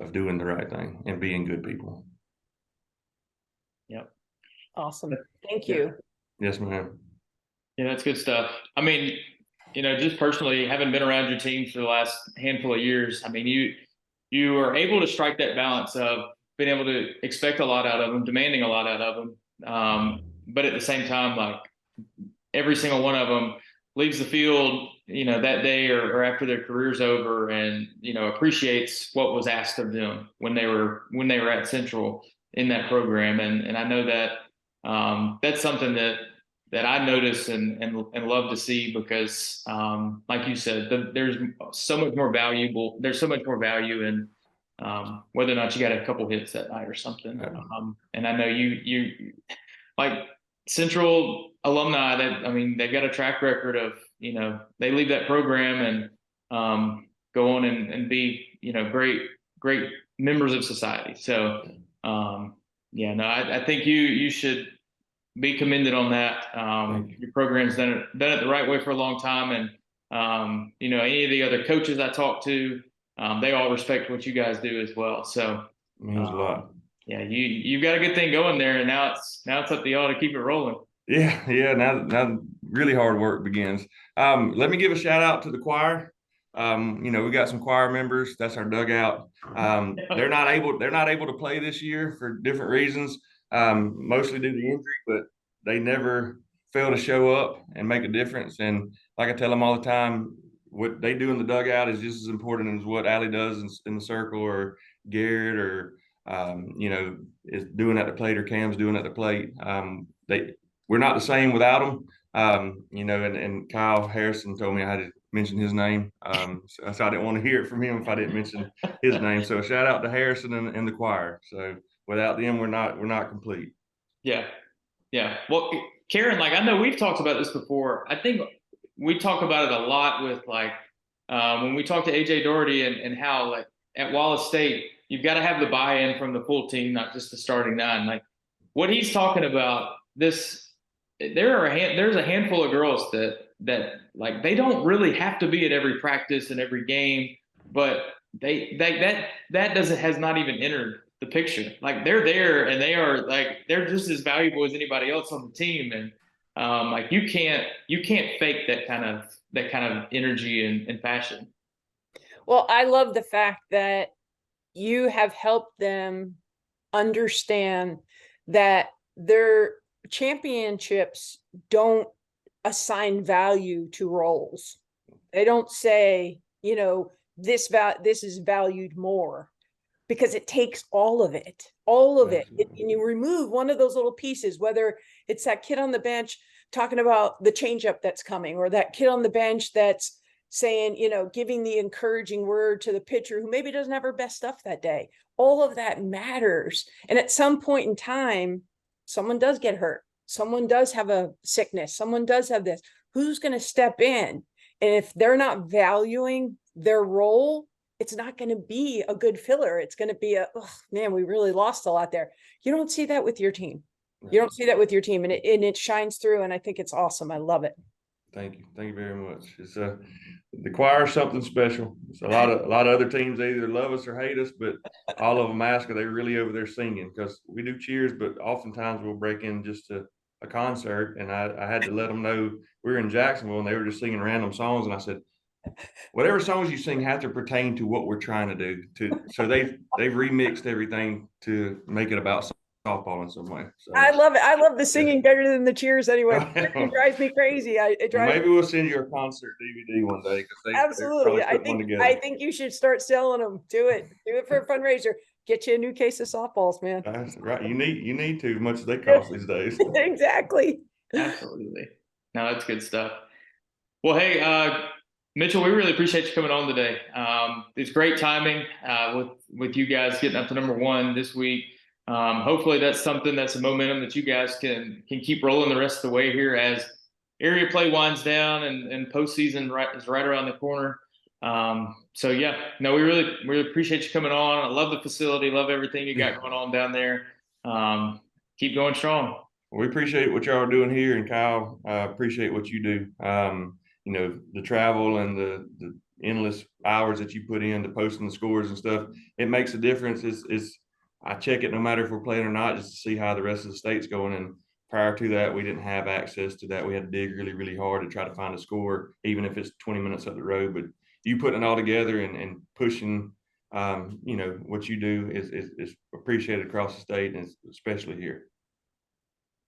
of doing the right thing and being good people. Yep. Awesome. Thank you. Yes, ma'am. Yeah, that's good stuff. I mean, just personally, having been around your team for the last handful of years, I mean, you are able to strike that balance of being able to expect a lot out of them, demanding a lot out of them, but at the same time, like, every single one of them leaves the field, that day or after their career's over, and appreciates what was asked of them when they were at Central in that program. And I know that that's something that I notice and love to see, because like you said, there's so much more valuable. There's so much more value in whether or not you got a couple hits that night or something. And I know you like Central alumni that, they've got a track record of, they leave that program and go on and be, great members of society. So, yeah, no, I think you should be commended on that. Your program's done it the right way for a long time. And, any of the other coaches I talk to, they all respect what you guys do as well. So means a lot. Yeah, you've got a good thing going there, and now it's up to y'all to keep it rolling. Yeah. Now really hard work begins. Let me give a shout out to the choir. We got some choir members. That's our dugout. They're not able to play this year for different reasons, mostly due to injury, but they never fail to show up and make a difference. And like I tell them all the time, what they do in the dugout is just as important as what Allie does in the circle, or Garrett, or is doing at the plate, or Cam's doing at the plate. We're not the same without them. And Kyle Harrison told me I had to mention his name. So I didn't want to hear it from him if I didn't mention his name. So shout out to Harrison and the choir. So without them, we're not complete. Yeah. Well, Karen, I know we've talked about this before. I think we talk about it a lot with when we talk to AJ Doherty and how at Wallace State, you've got to have the buy-in from the full team, not just the starting nine. What he's talking about, there's a handful of girls that they don't really have to be at every practice and every game, but that has not even entered the picture. They're there, and they're just as valuable as anybody else on the team. And you can't fake that kind of energy and passion. Well, I love the fact that you have helped them understand that their championships don't assign value to roles. They don't say, this is valued more, because it takes all of it. And you remove one of those little pieces, whether it's that kid on the bench talking about the changeup that's coming, or that kid on the bench that's saying, giving the encouraging word to the pitcher who maybe doesn't have her best stuff that day. All of that matters. And at some point in time, someone does get hurt. Someone does have a sickness. Someone does have this. Who's going to step in? And if they're not valuing their role, it's not going to be a good filler. It's going to be man, we really lost a lot there. You don't see that with your team. You don't see that with your team, and it shines through. And I think it's awesome. I love it. Thank you very much. It's the choir is something special. It's a lot of other teams, they either love us or hate us, but all of them ask, are they really over there singing? Because we do cheers, but oftentimes we'll break in just to a concert, and I had to let them know we were in Jacksonville and they were just singing random songs, and I said, whatever songs you sing have to pertain to what we're trying to do. So they've remixed everything to make it about softball in some way. So, I love it. I love the singing better than the cheers anyway. It drives me crazy. Maybe we'll send you a concert DVD one day. Absolutely. I think you should start selling them. Do it for a fundraiser. Get you a new case of softballs, man. That's right. You need to, as much as they cost these days. Exactly. Absolutely. No, that's good stuff. Well, hey, Mitchell, we really appreciate you coming on today. It's great timing with you guys getting up to #1 this week. Hopefully that's a momentum that you guys can keep rolling the rest of the way here as area play winds down and postseason is right around the corner. So yeah, no, we really appreciate you coming on. I love the facility, love everything you got going on down there. Keep going strong. We appreciate what y'all are doing here, and Kyle, appreciate what you do. The travel and the endless hours that you put into posting the scores and stuff, it makes a difference. I check it no matter if we're playing or not, just to see how the rest of the state's going. And prior to that, we didn't have access to that. We had to dig really, really hard to try to find a score, even if it's 20 minutes up the road. But you putting it all together and pushing, what you do is appreciated across the state, and especially here.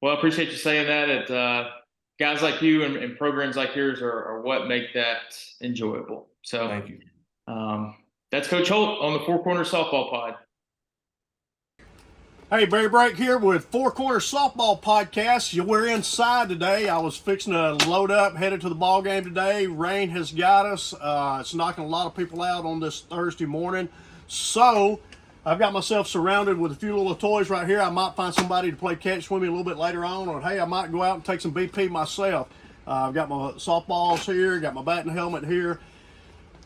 Well, I appreciate you saying that. guys like you and programs like yours are what make that enjoyable. So Thank you. That's Coach Holt on the Four Corners Softball Pod. Hey, Barry Brake here with Four Corners Softball Podcast. We're inside today. I was fixing to load up, headed to the ball game today. Rain has got us. It's knocking a lot of people out on this Thursday morning. So I've got myself surrounded with a few little toys right here. I might find somebody to play catch with me a little bit later on, or hey, I might go out and take some BP myself. I've got my softballs here, got my batting helmet here.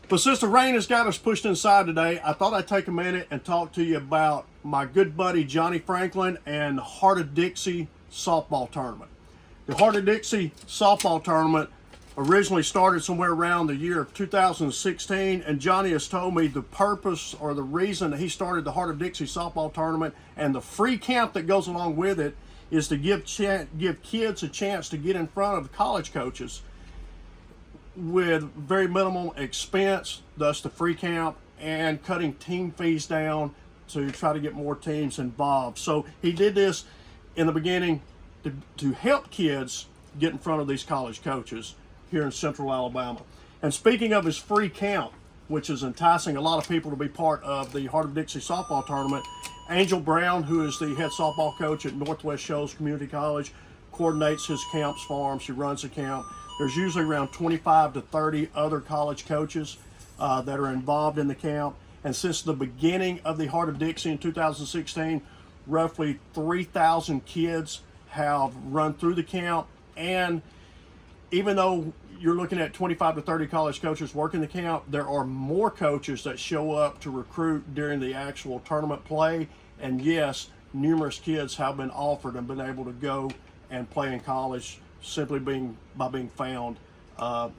But since the rain has got us pushed inside today, I thought I'd take a minute and talk to you about my good buddy Johnny Franklin and the Heart of Dixie softball tournament. The Heart of Dixie softball tournament originally started somewhere around the year of 2016, and Johnny has told me the purpose or the reason that he started the Heart of Dixie softball tournament and the free camp that goes along with it is to give kids a chance to get in front of college coaches with very minimal expense, thus the free camp, and cutting team fees down to try to get more teams involved. So he did this in the beginning to help kids get in front of these college coaches here in Central Alabama. And speaking of his free camp, which is enticing a lot of people to be part of the Heart of Dixie softball tournament, Angel Brown, who is the head softball coach at Northwest Shoals Community College, coordinates his camps for him. She runs the camp. There's usually around 25 to 30 other college coaches that are involved in the camp. And since the beginning of the Heart of Dixie in 2016, roughly 3,000 kids have run through the camp. And even though you're looking at 25 to 30 college coaches working the camp, there are more coaches that show up to recruit during the actual tournament play. And yes, numerous kids have been offered and been able to go and play in college simply by being found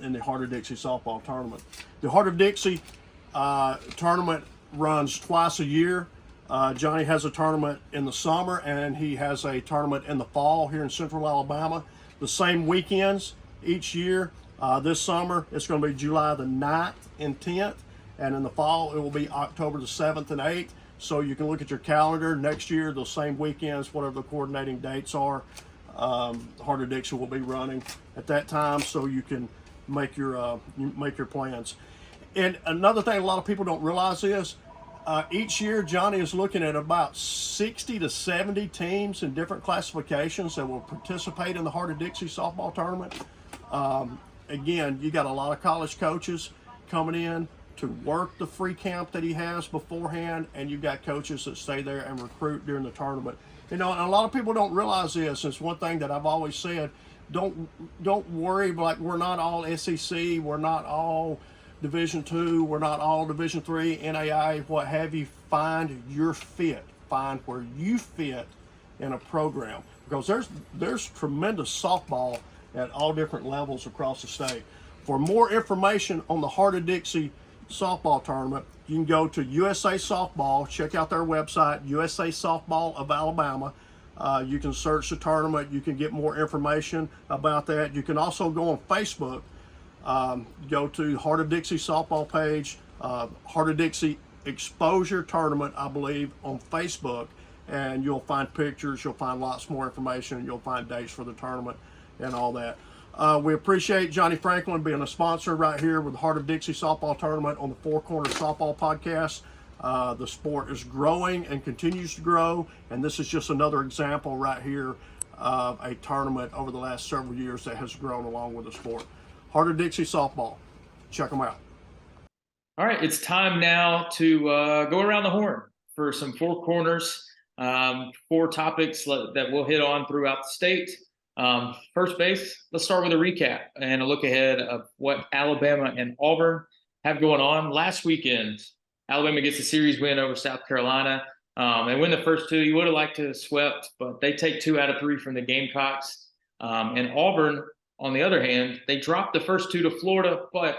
in the Heart of Dixie softball tournament. The Heart of Dixie tournament runs twice a year. Johnny has a tournament in the summer and he has a tournament in the fall here in Central Alabama. The same weekends each year. This summer it's going to be July the 9th and 10th, and in the fall it will be October the 7th and 8th. So you can look at your calendar next year, those same weekends, whatever the coordinating dates are. Heart of Dixie will be running at that time, so you can make your plans. And another thing a lot of people don't realize is each year Johnny is looking at about 60 to 70 teams in different classifications that will participate in the Heart of Dixie softball tournament. Again, you got a lot of college coaches coming in to work the free camp that he has beforehand, and you've got coaches that stay there and recruit during the tournament. You know, and a lot of people don't realize this. It's one thing that I've always said. Don't worry, like we're not all SEC, we're not all Division II, we're not all Division III, NAI, what have you. Find your fit. Find where you fit in a program, because there's tremendous softball at all different levels across the state. For more information on the Heart of Dixie softball tournament, you can go to USA Softball, check out their website, USA Softball of Alabama. You can search the tournament, you can get more information about that. You can also go on Facebook, go to Heart of Dixie softball page, Heart of Dixie Exposure Tournament, I believe, on Facebook, and you'll find pictures, you'll find lots more information, you'll find dates for the tournament and all that. We appreciate Johnny Franklin being a sponsor right here with the Heart of Dixie softball tournament on the Four Corners Softball Podcast. The sport is growing and continues to grow, and this is just another example right here of a tournament over the last several years that has grown along with the sport. Heart of Dixie softball. Check them out. All right, it's time now to go around the horn for some Four Corners, 4 topics that we'll hit on throughout the state. First base, let's start with a recap and a look ahead of what Alabama and Auburn have going on. Last weekend, Alabama gets a series win over South Carolina. They win the first 2. You would have liked to have swept, but they take 2 out of 3 from the Gamecocks. And Auburn, on the other hand, they dropped the first 2 to Florida, but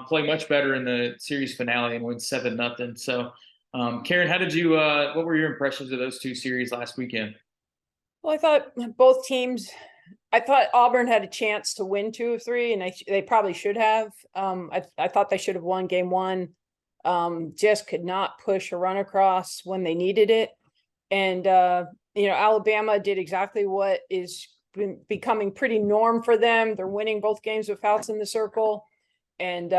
play much better in the series finale and win 7-0. So, Karen, how did you? What were your impressions of those 2 series last weekend? Well, I thought both teams. I thought Auburn had a chance to win 2 of 3, and they probably should have. I thought they should have won game 1. Just could not push a run across when they needed it. And, Alabama did exactly what is been becoming pretty norm for them. They're winning both games with Fouts in the circle. And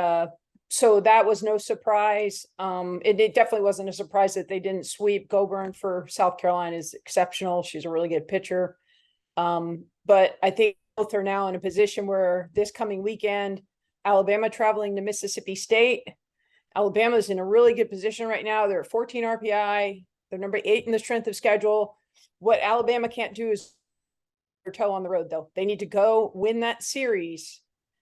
so that was no surprise. It definitely wasn't a surprise that they didn't sweep. Goburn for South Carolina is exceptional. She's a really good pitcher. But I think both are now in a position where this coming weekend, Alabama traveling to Mississippi State. Alabama's in a really good position right now. They're at 14 RPI. They're number 8 in the strength of schedule. What Alabama can't do is their toe on the road, though. They need to go win that series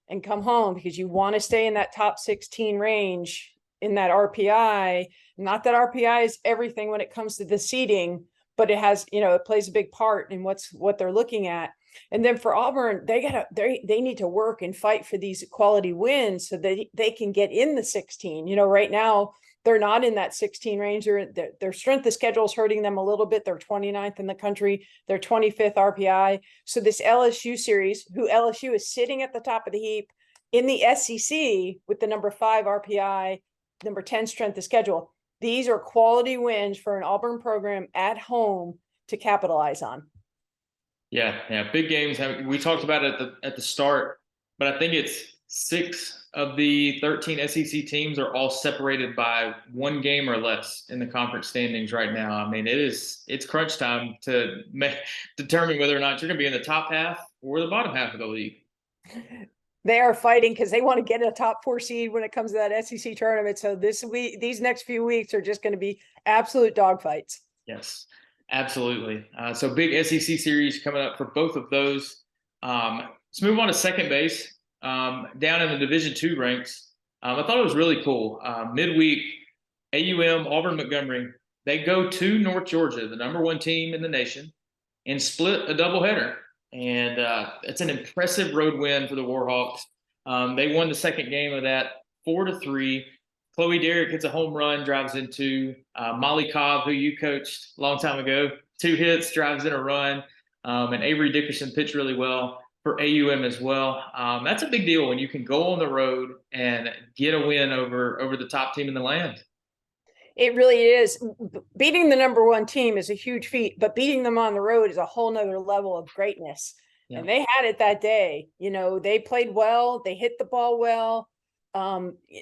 and come home, because you want to stay in that top 16 range in that RPI. Not that RPI is everything when it comes to the seeding, but it has, it plays a big part in what they're looking at. And then for Auburn, they need to work and fight for these quality wins so that they can get in the 16. Right now they're not in that 16 range. Their strength of schedule is hurting them a little bit. They're 29th in the country. They're 25th RPI. So this LSU series, who LSU is sitting at the top of the heap in the SEC with the number 5 RPI, number 10 strength of schedule. These are quality wins for an Auburn program at home to capitalize on. Yeah, big games. We talked about it at the start, but I think it's 6 of the 13 SEC teams are all separated by 1 game or less in the conference standings right now. I mean, it's crunch time to determine whether or not you're going to be in the top half or the bottom half of the league. They are fighting because they want to get a top 4 seed when it comes to that SEC tournament. So these next few weeks are just going to be absolute dogfights. Yes, absolutely. So big SEC series coming up for both of those. Let's move on to second base. Down in the Division II ranks, I thought it was really cool. Midweek, AUM, Auburn Montgomery, they go to North Georgia, the number 1 team in the nation, and split a doubleheader. And it's an impressive road win for the Warhawks. They won the second game of that 4-3. Chloe Derrick hits a home run, drives into Molly Cobb, who you coached a long time ago. 2 hits, drives in a run. And Avery Dickerson pitched really well for AUM as well. That's a big deal when you can go on the road and get a win over the top team in the land. It really is. Beating the number 1 team is a huge feat, but beating them on the road is a whole nother level of greatness. Yeah. And they had it that day. They played well. They hit the ball well.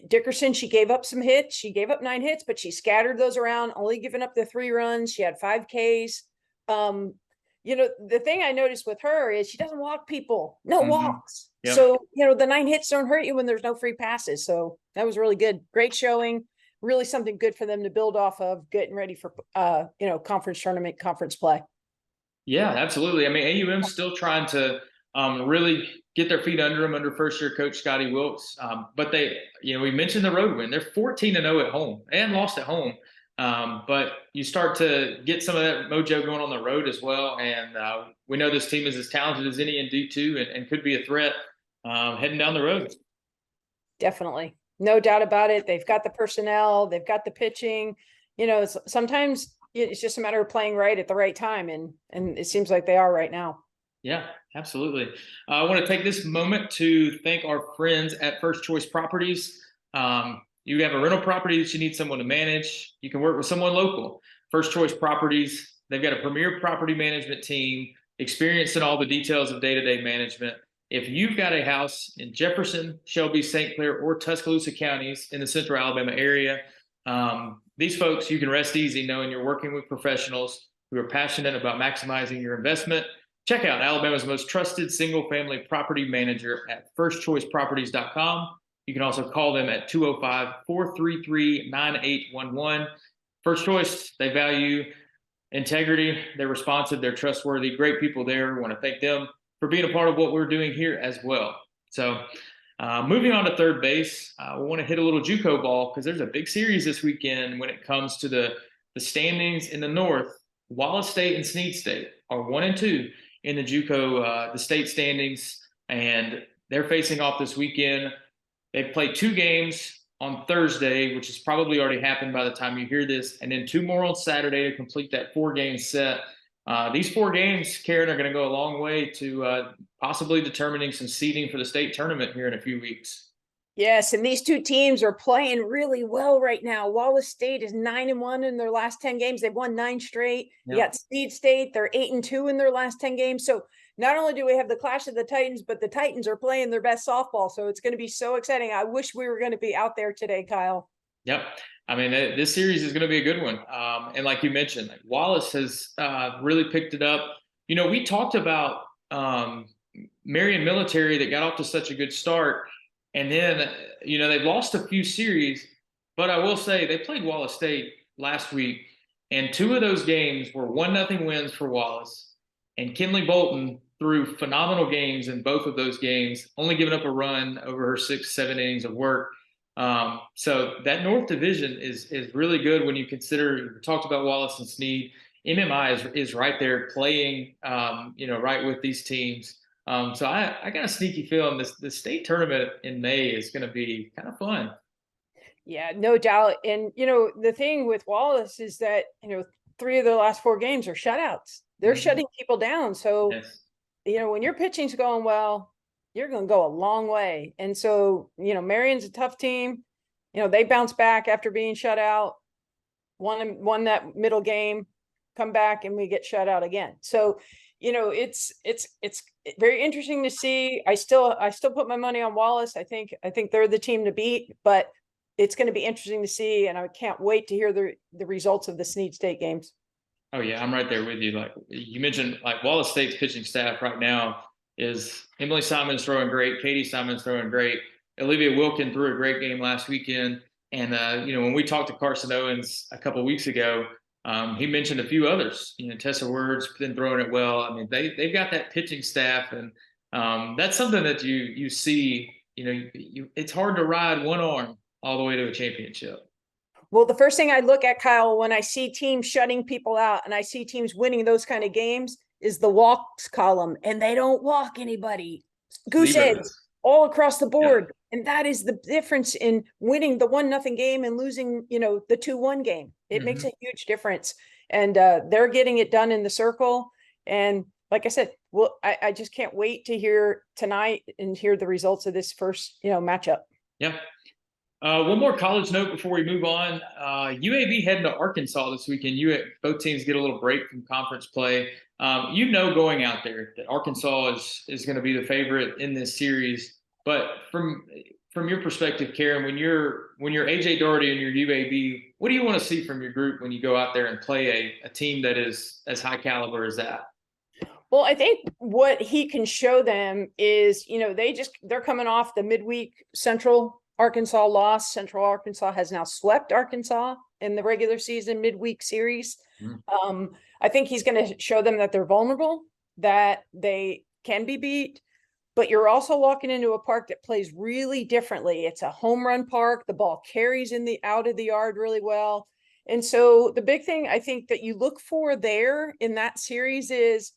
Dickerson, she gave up some hits. She gave up 9 hits, but she scattered those around, only giving up the 3 runs. She had 5 Ks. The thing I noticed with her is she doesn't walk people. No walks. Yep. So, the 9 hits don't hurt you when there's no free passes. So that was really good. Great showing. Really something good for them to build off of, getting ready for, conference tournament, conference play. Yeah, absolutely. I mean, AUM's still trying to really get their feet under them under first-year coach Scotty Wilkes. But they, we mentioned the road win. They're 14-0 at home and lost at home. But you start to get some of that mojo going on the road as well. And we know this team is as talented as any in D2 and could be a threat heading down the road. Definitely. No doubt about it. They've got the personnel. They've got the pitching. Sometimes it's just a matter of playing right at the right time. And it seems like they are right now. Yeah, absolutely. I want to take this moment to thank our friends at First Choice Properties. You have a rental property that you need someone to manage. You can work with someone local. First Choice Properties, they've got a premier property management team, experienced in all the details of day-to-day management. If you've got a house in Jefferson, Shelby, St. Clair, or Tuscaloosa counties in the central Alabama area, these folks, you can rest easy knowing you're working with professionals who are passionate about maximizing your investment. Check out Alabama's most trusted single-family property manager at firstchoiceproperties.com. You can also call them at 205-433-9811. First Choice, they value integrity. They're responsive. They're trustworthy. Great people there. We want to thank them for being a part of what we're doing here as well. So moving on to third base, we want to hit a little JUCO ball because there's a big series this weekend when it comes to the standings in the North. Wallace State and Snead State are 1 and 2 in the JUCO, the state standings, and they're facing off this weekend. They've played 2 games on Thursday, which has probably already happened by the time you hear this, and then 2 more on Saturday to complete that 4-game set. These 4 games, Karen, are going to go a long way to possibly determining some seeding for the state tournament here in a few weeks. Yes, and these 2 teams are playing really well right now. Wallace State is 9-1 in their last 10 games. They've won 9 straight. Yep. You got Snead State, they're 8-2 in their last 10 games. So not only do we have the clash of the Titans, but the Titans are playing their best softball. So it's going to be so exciting. I wish we were going to be out there today, Kyle. Yep. I mean, this series is going to be a good one. And like you mentioned, like Wallace has really picked it up. You know, we talked about Marion Military that got off to such a good start. And then, you know, they've lost a few series, but I will say they played Wallace State last week, and 2 of those games were 1-0 wins for Wallace. And Kinley Bolton threw phenomenal games in both of those games, only giving up a run over her 6-7 innings of work. So that North Division is really good when you consider, we talked about Wallace and Snead. MMI is right there playing, you know, right with these teams. So I got a sneaky feeling the state tournament in May is going to be kind of fun. Yeah, no doubt. And, you know, the thing with Wallace is that, you know, 3 of their last 4 games are shutouts. They're shutting people down. So, Yes. you know, when your pitching's going well, you're going to go a long way. And so, you know, Marion's a tough team. You know, they bounce back after being shut out, won that middle game, come back, and we get shut out again. So, you know, it's very interesting to see. I still put my money on Wallace. I think they're the team to beat, but it's going to be interesting to see, and I can't wait to hear the results of the Snead State games. Oh yeah, I'm right there with you. Like you mentioned, like Wallace State's pitching staff right now is Emily Simon's throwing great, Katie Simon's throwing great, Olivia Wilkin threw a great game last weekend, and you know, when we talked to Carson Owens a couple of weeks ago, he mentioned a few others. You know, Tessa Word's been throwing it well. I mean, they've got that pitching staff, and that's something that you see. You know, it's hard to ride one arm all the way to a championship. Well, the first thing I look at, Kyle, when I see teams shutting people out and I see teams winning those kind of games is the walks column, and they don't walk anybody. Goose eggs all across the board. Yeah. And that is the difference in winning the 1-0 game and losing, you know, the 2-1 game. It makes a huge difference. And they're getting it done in the circle. And like I said, well, I just can't wait to hear tonight and hear the results of this first, you know, matchup. Yeah. One more college note before we move on. UAB heading to Arkansas this weekend. Both teams get a little break from conference play. You know, going out there that Arkansas is going to be the favorite in this series. But from your perspective, Karen, when you're AJ Doherty and your UAB, what do you want to see from your group when you go out there and play a team that is as high caliber as that? Well, I think what he can show them is, you know, they're coming off the midweek Central Arkansas loss. Central Arkansas has now swept Arkansas in the regular season midweek series. I think he's going to show them that they're vulnerable, that they can be beat, but you're also walking into a park that plays really differently. It's a home run park. The ball carries out of the yard really well. And so the big thing I think that you look for there in that series is,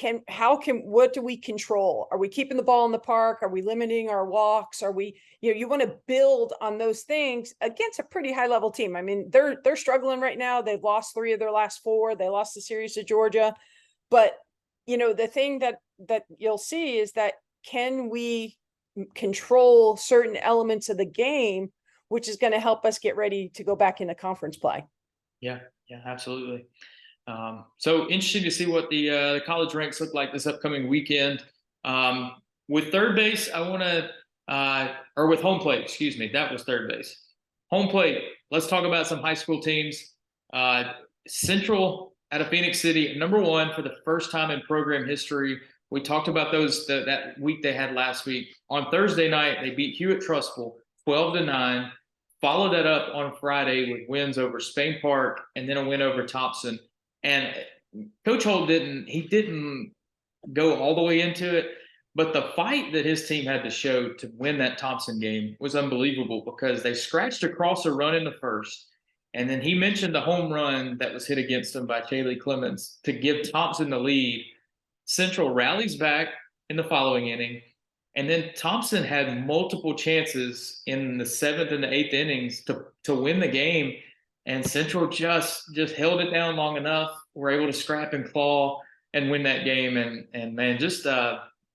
what do we control? Are we keeping the ball in the park? Are we limiting our walks? Are we, you know, you want to build on those things against a pretty high level team. I mean, they're struggling right now. They've lost 3 of their last 4. They lost the series to Georgia. But, you know, the thing that you'll see is that can we control certain elements of the game, which is going to help us get ready to go back into conference play. Yeah, absolutely. So interesting to see what the college ranks look like this upcoming weekend. With third base, I want to, or with home plate, excuse me, that was third base. Home plate, let's talk about some high school teams. Central out of Phoenix City, #1 for the first time in program history. We talked about those that week they had last week. On Thursday night, they beat Hewitt-Trussville 12-9. Followed that up on Friday with wins over Spain Park and then a win over Thompson. And Coach Holt didn't go all the way into it, but the fight that his team had to show to win that Thompson game was unbelievable because they scratched across a run in the first. And then he mentioned the home run that was hit against them by Shaylee Clemens to give Thompson the lead. Central rallies back in the following inning. And then Thompson had multiple chances in the 7th and the 8th innings to win the game. And Central just held it down long enough. Were able to scrap and claw and win that game. And man, just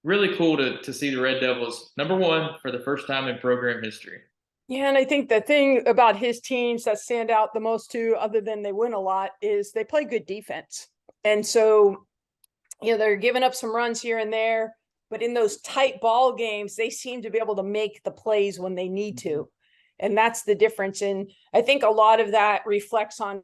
really cool to see the Red Devils #1 for the first time in program history. Yeah, and I think the thing about his teams that stand out the most too, other than they win a lot, is they play good defense. And so they're giving up some runs here and there, but in those tight ball games, they seem to be able to make the plays when they need to. And that's the difference. And I think a lot of that reflects on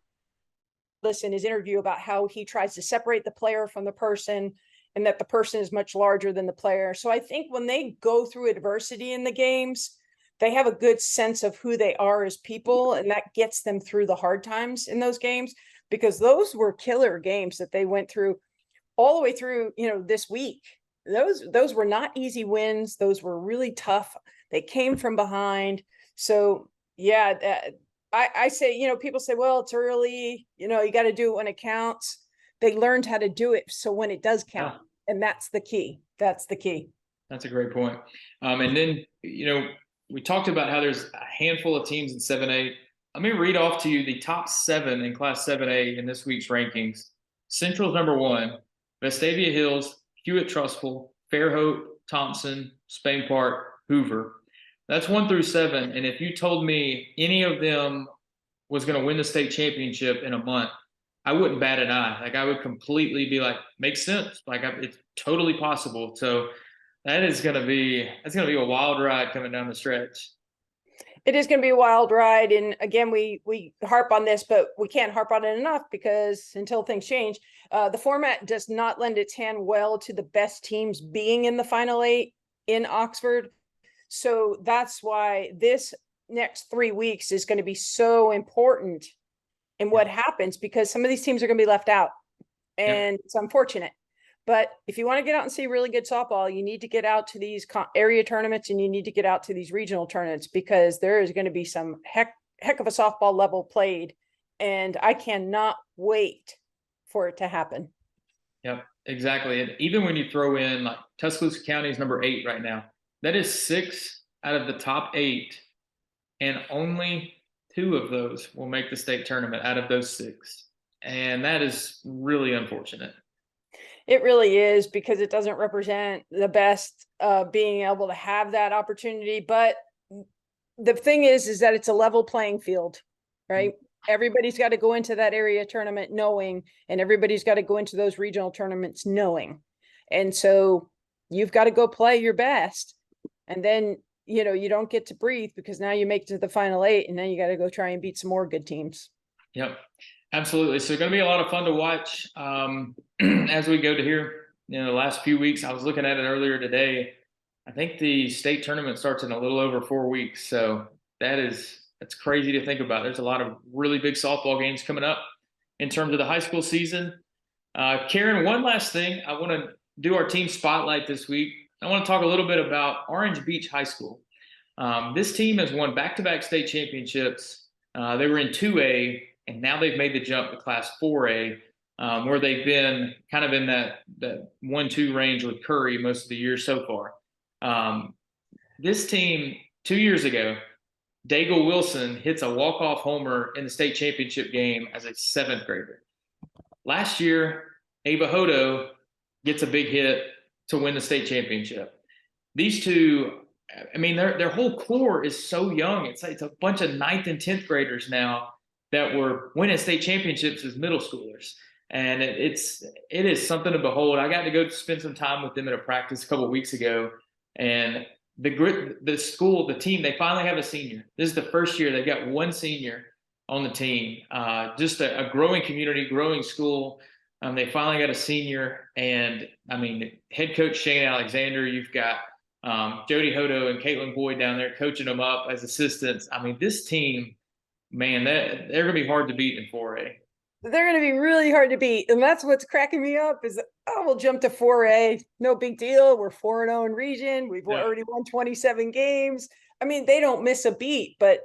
his interview about how he tries to separate the player from the person, and that the person is much larger than the player. So I think when they go through adversity in the games, they have a good sense of who they are as people, and that gets them through the hard times in those games, because those were killer games that they went through all the way through, this week. Those were not easy wins. Those were really tough. They came from behind. So yeah, I say, people say, well, it's early, you got to do it when it counts. They learned how to do it so when it does count. And that's the key. That's the key. That's a great point. And then, we talked about how there's a handful of teams in 7A. Let me read off to you the top 7 in Class 7A in this week's rankings. Central's number 1, Vestavia Hills, Hewitt-Trussville, Fairhope, Thompson, Spain Park, Hoover. That's 1 through 7. And if you told me any of them was going to win the state championship in a month, I wouldn't bat an eye. Like, I would completely be like, makes sense. Like, it's totally possible. So that's going to be a wild ride coming down the stretch. It is going to be a wild ride. And again, we harp on this, but we can't harp on it enough, because until things change, the format does not lend its hand well to the best teams being in the final 8 in Oxford. So that's why this next 3 weeks is going to be so important in what happens, because some of these teams are going to be left out, and it's unfortunate. But if you want to get out and see really good softball, you need to get out to these area tournaments, and you need to get out to these regional tournaments, because there is going to be some heck of a softball level played, and I cannot wait for it to happen. Yep, exactly. And even when you throw in, like, Tuscaloosa County is number 8 right now, that is 6 out of the top 8, and only 2 of those will make the state tournament out of those 6. And that is really unfortunate. It really is, because it doesn't represent the best being able to have that opportunity. But the thing is that it's a level playing field, right? Mm-hmm. Everybody's got to go into that area tournament knowing, and everybody's got to go into those regional tournaments knowing. And so you've got to go play your best. And then, you don't get to breathe, because now you make it to the final 8, and then you got to go try and beat some more good teams. Yep, absolutely. So it's going to be a lot of fun to watch as we go to here. The last few weeks, I was looking at it earlier today. I think the state tournament starts in a little over 4 weeks. So that's crazy to think about. There's a lot of really big softball games coming up in terms of the high school season. Karen, one last thing. I want to do our team spotlight this week. I want to talk a little bit about Orange Beach High School. This team has won back-to-back state championships. They were in 2A, and now they've made the jump to Class 4A, where they've been kind of in that 1-2 range with Curry most of the year so far. This team, 2 years ago, Daigle Wilson hits a walk-off homer in the state championship game as a 7th grader. Last year, Ava Hodo gets a big hit to win the state championship. These two, I mean, their whole core is so young. It's a bunch of 9th and 10th graders now that were winning state championships as middle schoolers. And it is something to behold. I got to go spend some time with them at a practice a couple of weeks ago. And the team, they finally have a senior. This is the first year they've got one senior on the team. Just a growing community, growing school. They finally got a senior, and I mean, head coach Shane Alexander. You've got Jody Hodo and Caitlin Boyd down there coaching them up as assistants. I mean, this team, man, they're going to be hard to beat in 4A. They're going to be really hard to beat, and that's what's cracking me up. Is we'll jump to 4A, no big deal. We're 4-0 in region. We've already won 27 games. I mean, they don't miss a beat, but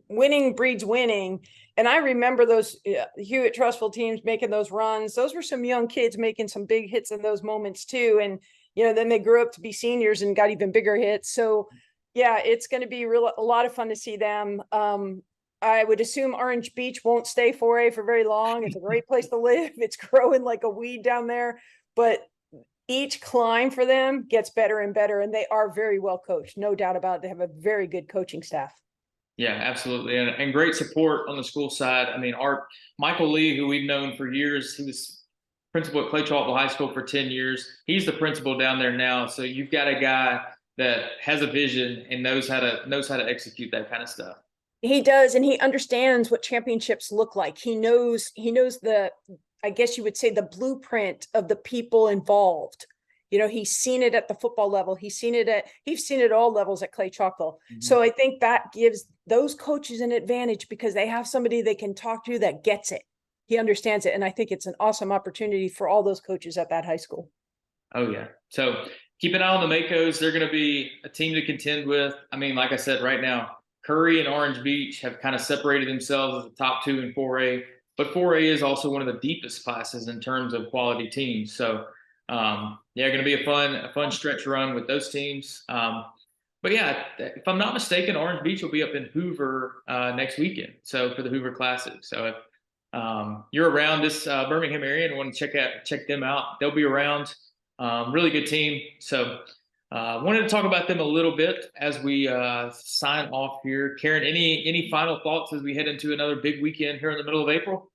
winning breeds winning. And I remember those Hewitt-Trussville teams making those runs. Those were some young kids making some big hits in those moments too. And, then they grew up to be seniors and got even bigger hits. So yeah, it's going to be a lot of fun to see them. I would assume Orange Beach won't stay 4A for very long. It's a great place to live. It's growing like a weed down there, but each climb for them gets better and better, and they are very well coached. No doubt about it. They have a very good coaching staff. Yeah, absolutely. And great support on the school side. I mean, Michael Lee, who we've known for years, he was principal at Clay Chalkville High School for 10 years. He's the principal down there now. So you've got a guy that has a vision and knows how to execute that kind of stuff. He does, and he understands what championships look like. He knows the, I guess you would say, the blueprint of the people involved. He's seen it at the football level. He's seen it at all levels at Clay Chalkville. Mm-hmm. So I think that gives those coaches an advantage because they have somebody they can talk to that gets it. He understands it. And I think it's an awesome opportunity for all those coaches at that high school. Oh, yeah. So keep an eye on the Makos. They're going to be a team to contend with. I mean, like I said, right now, Curry and Orange Beach have kind of separated themselves as the top two in 4A. But 4A is also one of the deepest classes in terms of quality teams. So, going to be a fun stretch run with those teams. But yeah, if I'm not mistaken, Orange Beach will be up in Hoover next weekend. So for the Hoover Classic. So if you're around this Birmingham area and want to check them out, they'll be around. Really good team. So wanted to talk about them a little bit as we sign off here. Karen, any final thoughts as we head into another big weekend here in the middle of April?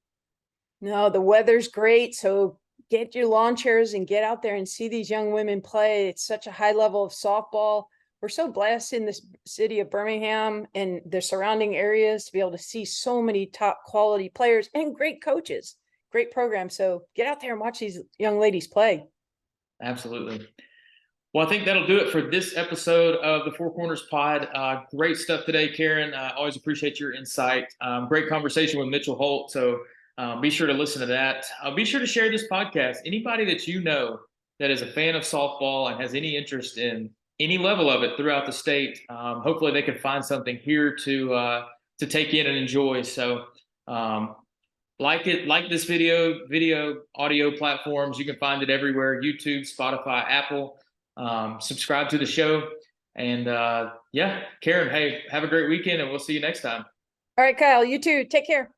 No, the weather's great. So get your lawn chairs and get out there and see these young women play. It's such a high level of softball. We're so blessed in this city of Birmingham and the surrounding areas to be able to see so many top quality players and great coaches, great programs. So get out there and watch these young ladies play. Absolutely. Well, I think that'll do it for this episode of the Four Corners Pod. Great stuff today, Karen. Always appreciate your insight. Great conversation with Mitchell Holt. So be sure to listen to that. Be sure to share this podcast. Anybody that you know that is a fan of softball and has any interest in any level of it throughout the state, hopefully they can find something here to take in and enjoy. So like this video, audio platforms. You can find it everywhere: YouTube, Spotify, Apple. Subscribe to the show. And Karen, hey, have a great weekend and we'll see you next time. All right, Kyle, you too. Take care.